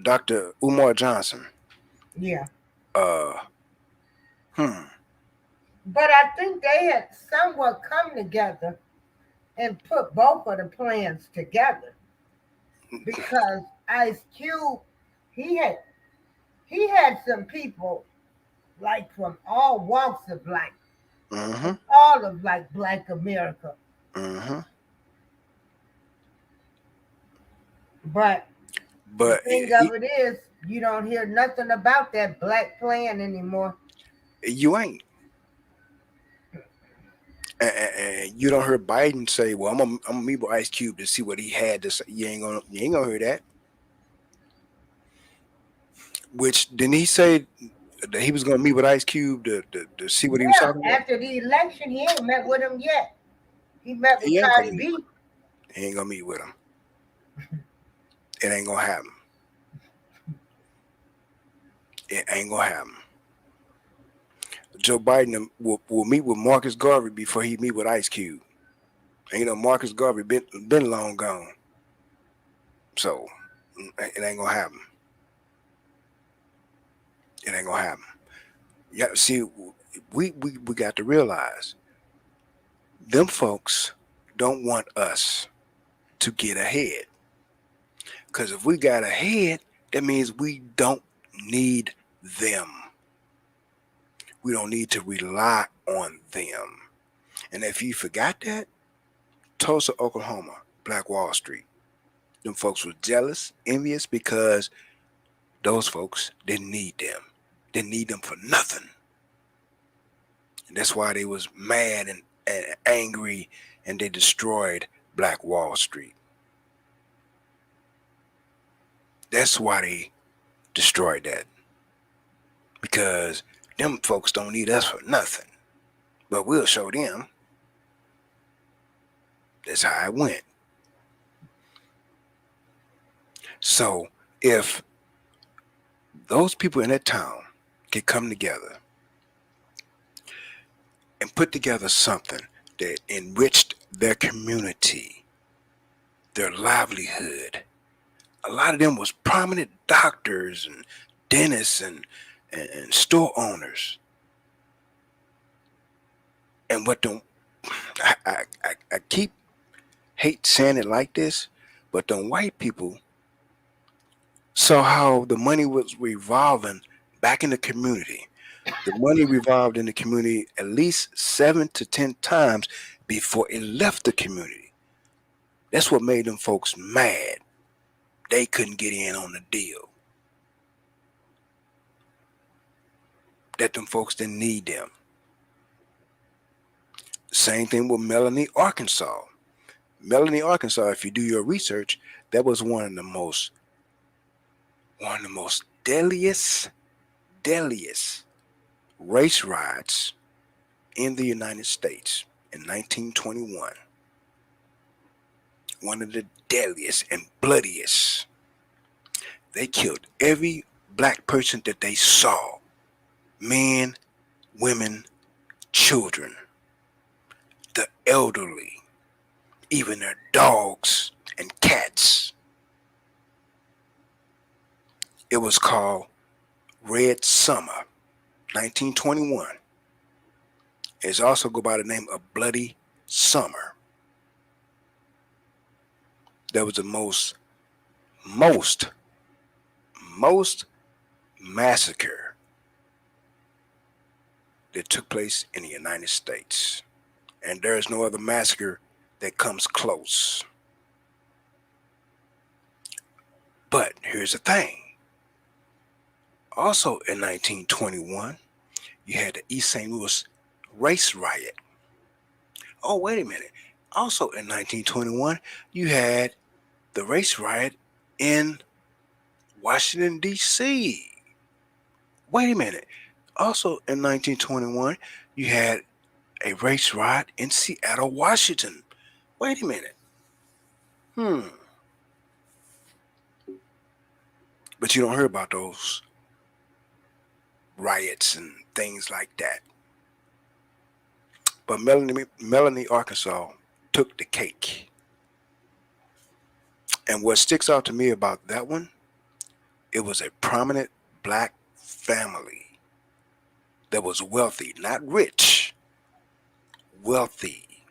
Dr. Umar Johnson. Yeah. Uh, hmm. But I think they had somewhat come together and put both of the plans together because Ice Cube, he had he had some people like from all walks of life, Mm-hmm. from all of like Black America. Mm-hmm. But the But thing of it is, you don't hear nothing about that black plan anymore. you ain't. And you don't hear Biden say, "Well, I'm gonna meet with Ice Cube to see what he had to say." You ain't gonna hear that. Which didn't he say that he was gonna meet with Ice Cube to see what he was Yeah, talking about? after the election, he ain't met with him yet. He met with He ain't gonna Cardi meet. B. He ain't gonna meet with him. It ain't gonna happen. It ain't gonna happen. Joe Biden will meet with Marcus Garvey before he meet with Ice Cube. And Marcus Garvey been long gone. So it ain't gonna happen. It ain't gonna happen. Yeah, see, we got to realize them folks don't want us to get ahead. Because if we got ahead, that means we don't need them. We don't need to rely on them. And if you forgot that, Tulsa, Oklahoma, Black Wall Street, them folks were jealous, envious because those folks didn't need them. Didn't need them for nothing. And that's why they was mad and angry and they destroyed Black Wall Street. That's why they destroyed that. Because them folks don't need us for nothing. But we'll show them. That's how it went. So if those people in that town can come together and put together something that enriched their community, their livelihood. A lot of them was prominent doctors and dentists and store owners. And what them I keep hate saying it like this, but them white people saw how the money was revolving back in the community. The money revolved in the community at least 7 to 10 times before it left the community. That's what made them folks mad. They couldn't get in on the deal. That them folks didn't need them. Same thing with Melanie, Arkansas. Melanie, Arkansas, if you do your research, that was one of the most deadliest race riots in the United States in 1921. One of the deadliest and bloodiest. They killed every black person that they saw. Men, women, children, the elderly, even their dogs and cats. It was called Red Summer, 1921. It's also go by the name of Bloody Summer. That was the most massacre that took place in the United States. And there is no other massacre that comes close. But here's the thing. Also in 1921, you had the East St. Louis race riot. Oh, wait a minute. Also in 1921, you had the race riot in Washington, D.C. Wait a minute. Also in 1921, you had a race riot in Seattle, Washington. Wait a minute. Hmm. But you don't hear about those riots and things like that. But Melanie, Arkansas took the cake. And what sticks out to me about that one, it was a prominent black family that was wealthy, not rich, wealthy,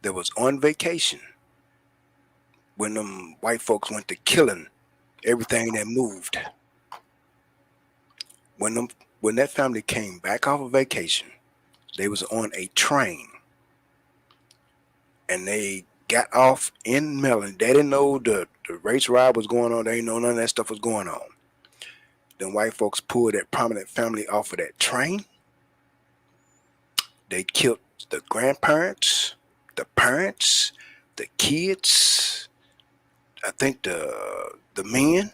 that was on vacation when them white folks went to killing everything that moved. When them when that family came back off of vacation, they was on a train and they got off in Maryland. They didn't know the race riot was going on. They didn't know none of that stuff was going on. Then white folks pulled that prominent family off of that train. They killed the grandparents, the parents, the kids, I think the men,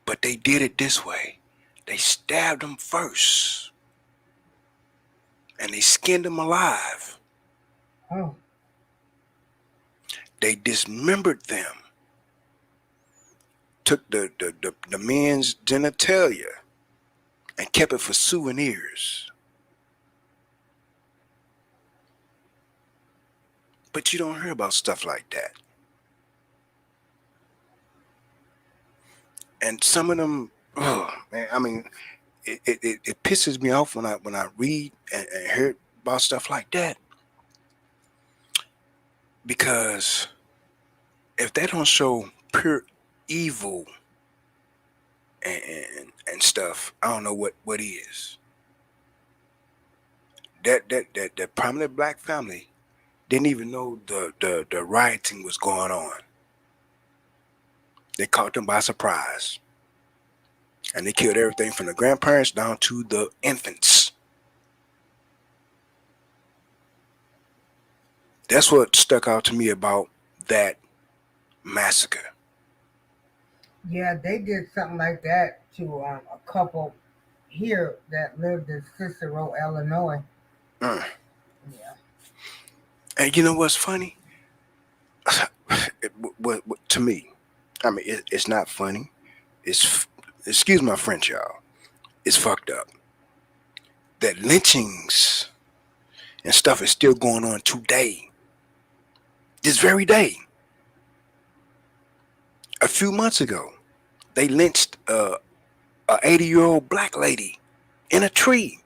but they did it this way. They stabbed them first and they skinned them alive. Oh, They dismembered them, took the men's genitalia and kept it for souvenirs. But you don't hear about stuff like that. And some of them, oh man, I mean, it pisses me off when I read and hear about stuff like that, because if they don't show pure evil and stuff, I don't know what is. That prominent black family didn't even know the rioting was going on. They caught them by surprise. And they killed everything from the grandparents down to the infants. That's what stuck out to me about that massacre. yeah, they did something like that to a couple here that lived in Cicero, Illinois. Mm. Yeah. And you know what's funny? To me, I mean, it's not funny. Excuse my French, y'all. It's fucked up that lynchings and stuff is still going on today. This very day. A few months ago, they lynched a 80-year-old black lady in a tree,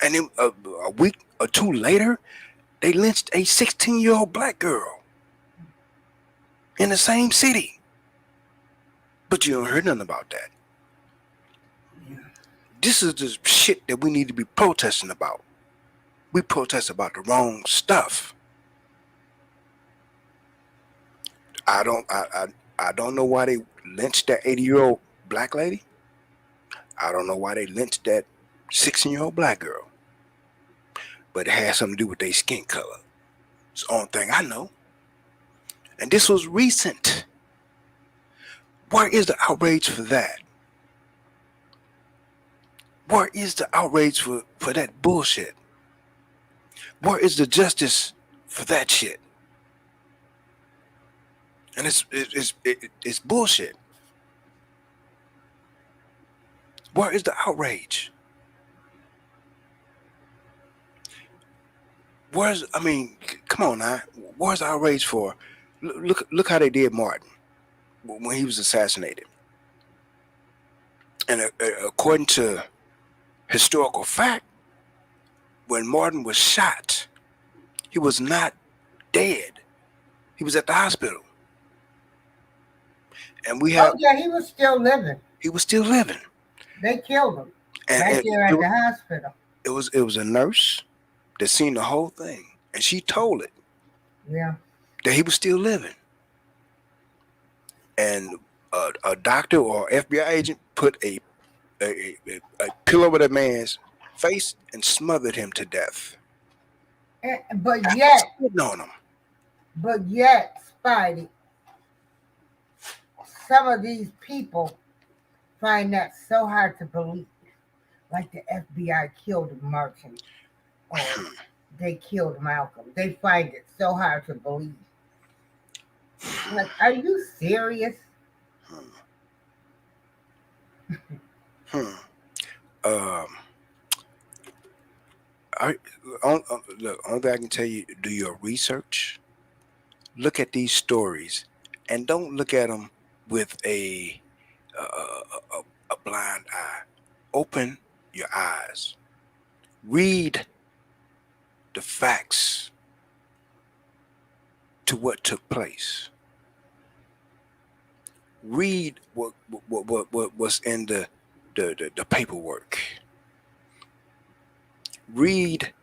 and then a week or two later, they lynched a 16-year-old black girl in the same city. But you don't hear nothing about that. Yeah. This is the shit that we need to be protesting about. We protest about the wrong stuff. I don't know why they lynched that 80-year-old black lady. I don't know why they lynched that 16-year-old black girl. But it had something to do with their skin color. It's the only thing I know. And this was recent. Where is the outrage for that? Where is the outrage for that bullshit? Where is the justice for that shit? And it's bullshit. Where is the outrage? Come on now. Where's the outrage for? Look how they did Martin when he was assassinated. And according to historical fact, when Martin was shot, he was not dead. He was at the hospital. And Oh, yeah, he was still living. he was still living. They killed him And, right and there at the hospital. it was a nurse that seen the whole thing, and she told it Yeah. that he was still living. And a doctor or FBI agent put a pillow over that man's face and smothered him to death. But After yet, spitting on him. but yet, Spidey, some of these people find that so hard to believe. Like the FBI killed Martin or they killed Malcolm. They find it so hard to believe. Like, are you serious? Hmm. Hmm. Um, I, look, only thing I can tell you, do your research, look at these stories, and don't look at them with a blind eye. Open your eyes. Read the facts to what took place. Read what was in the paperwork. Read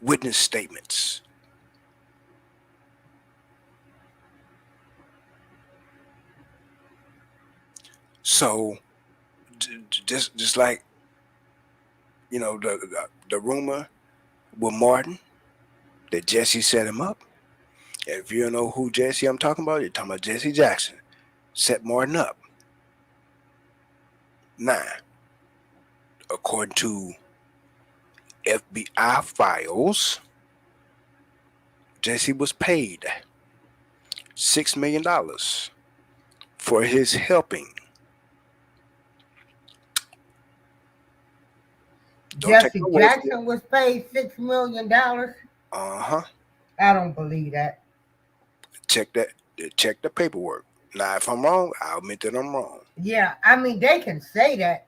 witness statements. So just like the rumor with Martin that Jesse set him up. If you don't know who Jesse I'm talking about, you're talking about Jesse Jackson. Set Martin up. Now, according to FBI files, Jesse was paid $6 million for his helping. Don't take Jesse my word for it. Jackson was paid $6 million. Uh-huh. I don't believe that. Check that. Check the paperwork. Now, if I'm wrong, I'll admit that I'm wrong. Yeah, I mean they can say that,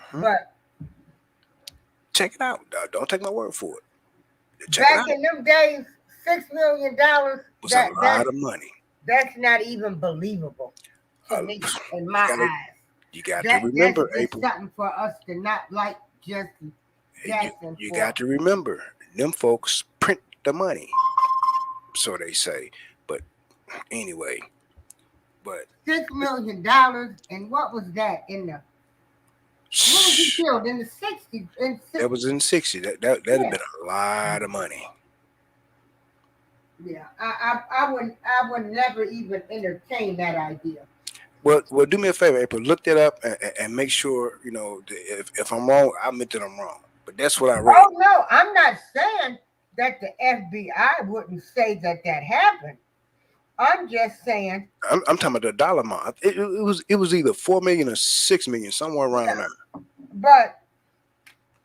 Hmm. but Check it out. Don't take my word for it. Check it back out. in them days, $6 million, It was a lot of money. that's not even believable to Uh, me in you my gotta eyes. you got to That's remember, just April. something for us to not like Jesse You Jackson you for. got to remember, them folks print the money, so they say. But anyway, but $6 million, and what was that in the? When was he killed in the '60s? that was in the '60s. That'd have Yeah, been a lot of money. yeah. I would never even entertain that idea. Well, do me a favor, April. Look that up and make sure if I'm wrong, I admit that I'm wrong. But that's what I read. Oh no, I'm not saying that the FBI wouldn't say that that happened. I'm just saying, I'm talking about the dollar amount. It was either 4 million or 6 million, somewhere around yeah, there. but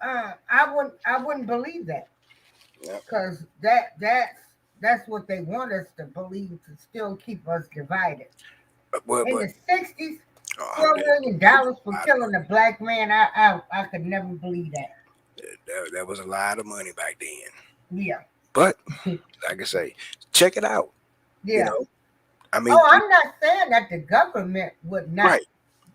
I wouldn't believe that Yeah. because that's what they want us to believe to still keep us divided. In But the '60s, oh, $4 million for killing a black man, I could never believe that. that was a lot of money back then. Yeah, But like I say, check it out. You yeah. know, I mean, Oh, I'm not saying that the government would not right.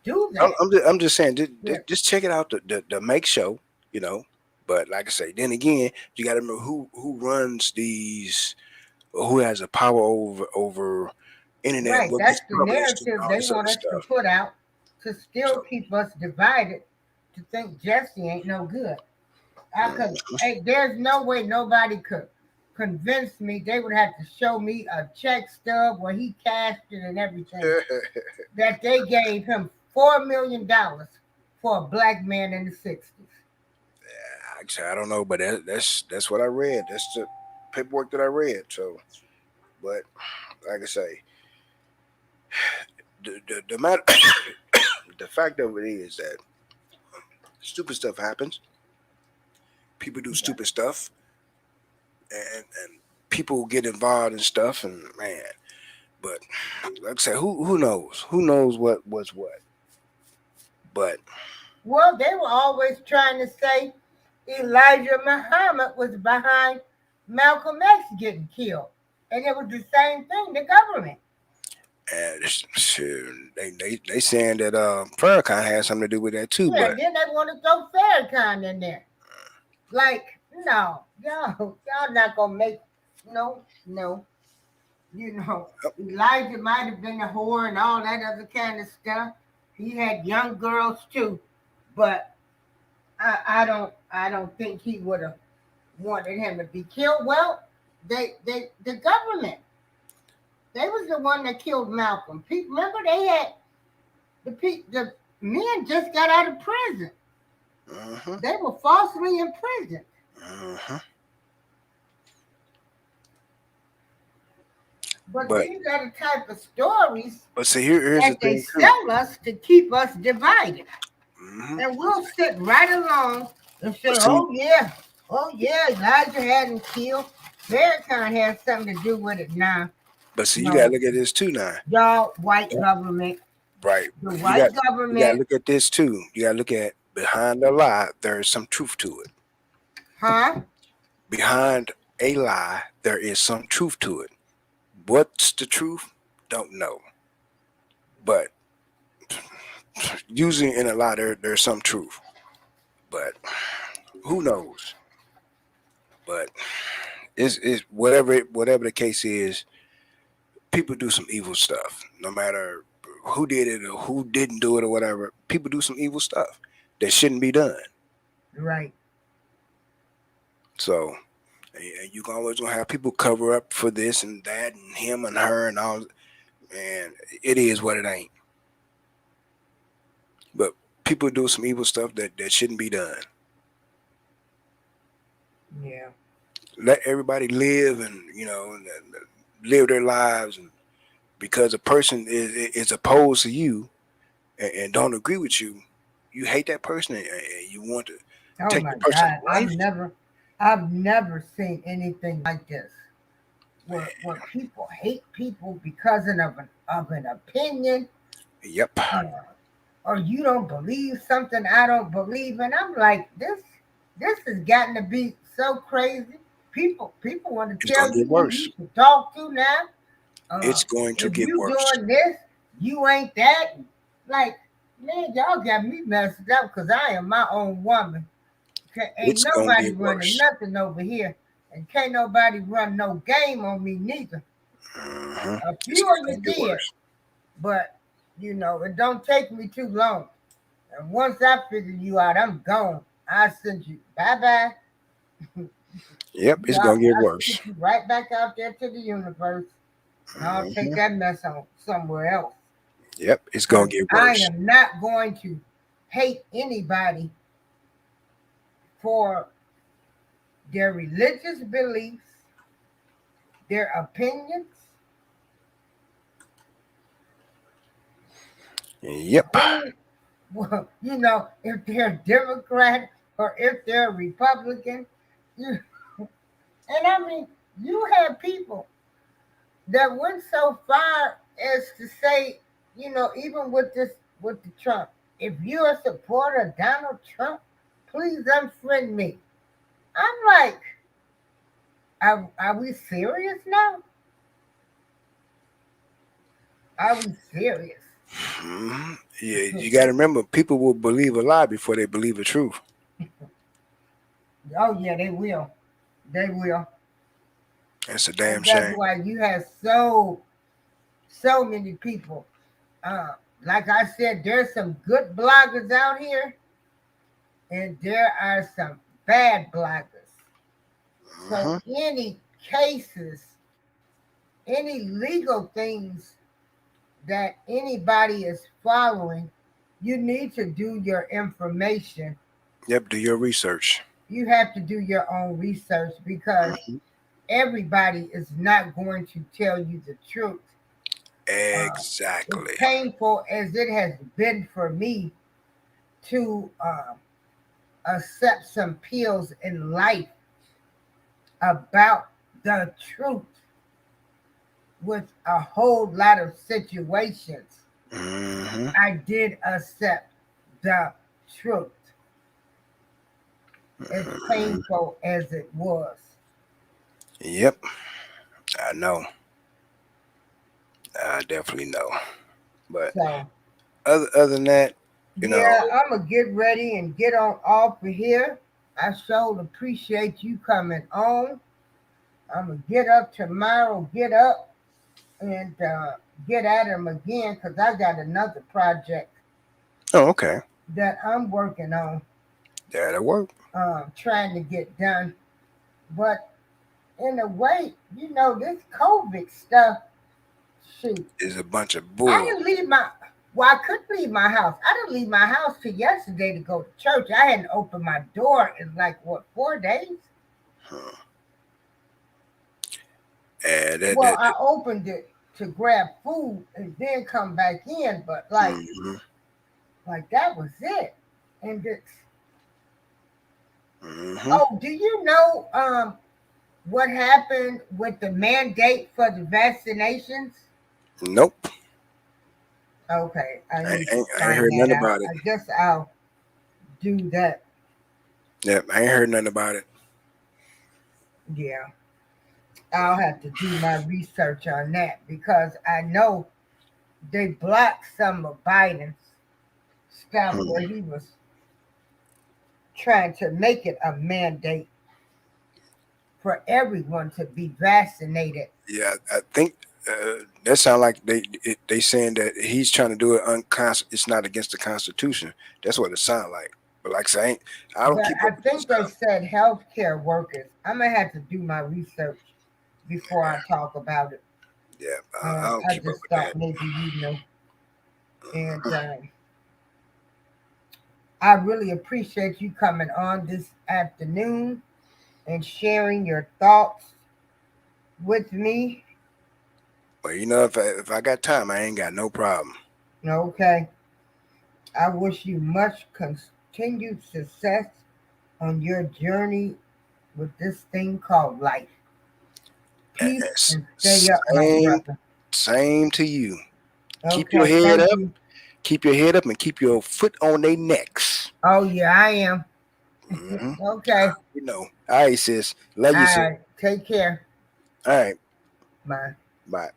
do I'm, that. I'm just, I'm just saying, Yeah. just check it out. The make show. You know, but like I say, then again, you got to remember who runs these, or who has the power over internet, Right, what gets that's the published, and narrative all they this other want us to stuff. put out to still So, keep us divided to think Jesse ain't no good. I mm, could, hey, there's no way nobody could convince me. They would have to show me a check stub where he cashed it and everything that they gave him $4 million for a black man in the '60s. actually, I don't know, but that's what I read. That's the paperwork that I read. So, but like I say, the matter, the fact of it is that stupid stuff happens. People do Yeah. stupid stuff, and people get involved in stuff, and man. But like I say, who knows? Who knows what was what? But Well, they were always trying to say Elijah Muhammad was behind Malcolm X getting killed. And it was the same thing, the government. shoot, they saying that Farrakhan had something to do with that too. Yeah, But then they want to throw Farrakhan in there. Like, no, y'all not gonna make no. Elijah might have been a whore and all that other kind of stuff. He had young girls too, but I don't think he would have wanted him to be killed. Well, the government. They was the one that killed Malcolm. People, remember they had the men just got out of prison. Uh-huh. They were falsely imprisoned. Uh-huh. But But these are the type of stories see, here's the that they thing too. sell us to keep us divided. Hmm. And we'll sit right along and say, But see, oh yeah, Elijah hadn't killed. Farrakhan had something to do with it now. you gotta No, look at this too now. y'all, white government, Right. the You white got you gotta government, look at this too. You gotta look at behind the lie, there is some truth to it. huh? Behind a lie, there is some truth to it. What's the truth? Don't know. But usually in a lie there's some truth. But who knows? But it's whatever the case is, people do some evil stuff. No matter who did it or who didn't do it or whatever, people do some evil stuff that shouldn't be done. Right. So and you always gonna have people cover up for this and that and him and her and all, and it is what it ain't. But people do some evil stuff that shouldn't be done. Yeah. Let everybody live and live their lives, and because a person is opposed to you and don't agree with you, you hate that person and you want to Oh take the my person's God. life. I've never seen anything like this. Man, Where people hate people because of an opinion, yep. uh, or you don't believe something I don't believe, and I'm like, this has gotten to be so crazy. People want to It's gonna tell get you who worse. you can talk to now. It's going to If get you worse. doing this, you ain't that. Like, man, y'all got me messed up because I am my own woman. Ain't It's gonna nobody get running worse. nothing over here, and can't nobody run no game on me neither. Uh-huh. A It's few just of gonna you get did, worse. but it don't take me too long. And once I figure you out, I'm gone. I send you bye bye. Yep, it's gonna get I worse. spit you right back out there to the universe, and I'll take Uh-huh. that mess on somewhere else. Yep, it's gonna Because get I worse. am not going to hate anybody for their religious beliefs, their opinions, Yep. who, well, if they're Democrat or if they're Republican. You, and I mean, you have people that went so far as to say, even with the Trump, if you're a supporter of Donald Trump, please unfriend me. I'm like, are we serious now? Are we serious? Hmm. Yeah, you got to remember, people will believe a lie before they believe the truth. Oh yeah, they will. They will. That's a damn And that's shame. why you have so many people. Uh, like I said, there's some good bloggers out here, and there are some bad bloggers. So Uh-huh. any cases, any legal things that anybody is following, you need to do your information. Yep, do your research. You have to do your own research because Mhm. everybody is not going to tell you the truth. Uh, as Exactly. painful as it has been for me to accept some pills in life about the truth with a whole lot of situations, Hmm. I did accept the truth, as painful as it was. Yep, I know. I definitely know. But So, other than that, you know, yeah, I'm going to get ready and get on off of here. I sure appreciate you coming on. I'm going to get up tomorrow, get up and get at him again because I got another project oh, okay, that I'm working on, that'll work. trying to get done. But in a way, this COVID stuff, Shoot, is a bunch of I bull. didn't leave my. Well, I couldn't leave my house. I didn't leave my house till yesterday to go to church. I hadn't opened my door in like what 4 days. Huh. And Well, I opened it to grab food and then come back in, but mhm, like that was it. And it's mhm. oh, do you know what happened with the mandate for the vaccinations? Nope. Okay, I need to I ain't find heard that nothing out. about it. I guess I'll do that. Yep, I ain't heard nothing about it. Yeah, I'll have to do my research on that because I know they blocked some of Biden's stuff where Hmm. he was trying to make it a mandate for everyone to be vaccinated. Yeah, I think that sound like they saying that he's trying to do it it's not against the Constitution. That's what it sounds like. But like I say, I don't But keep I up with this think they stuff. said healthcare workers. I'm gonna have to do my research before I talk about it. Yeah, I don't I keep up just with thought that. maybe you know. And Mhm. I really appreciate you coming on this afternoon and sharing your thoughts with me. But if I got time, I ain't got no problem. Okay. I wish you much continued success on your journey with this thing called life. Peace and stay up, my Same, brother. same to you. Keep your Okay. head Thank up. you. Keep your head up and keep your foot on their necks. Oh, yeah, I am. Hmm. Okay. All right, sis. Love All you, sis. right. Take care. All right. Bye. Bye.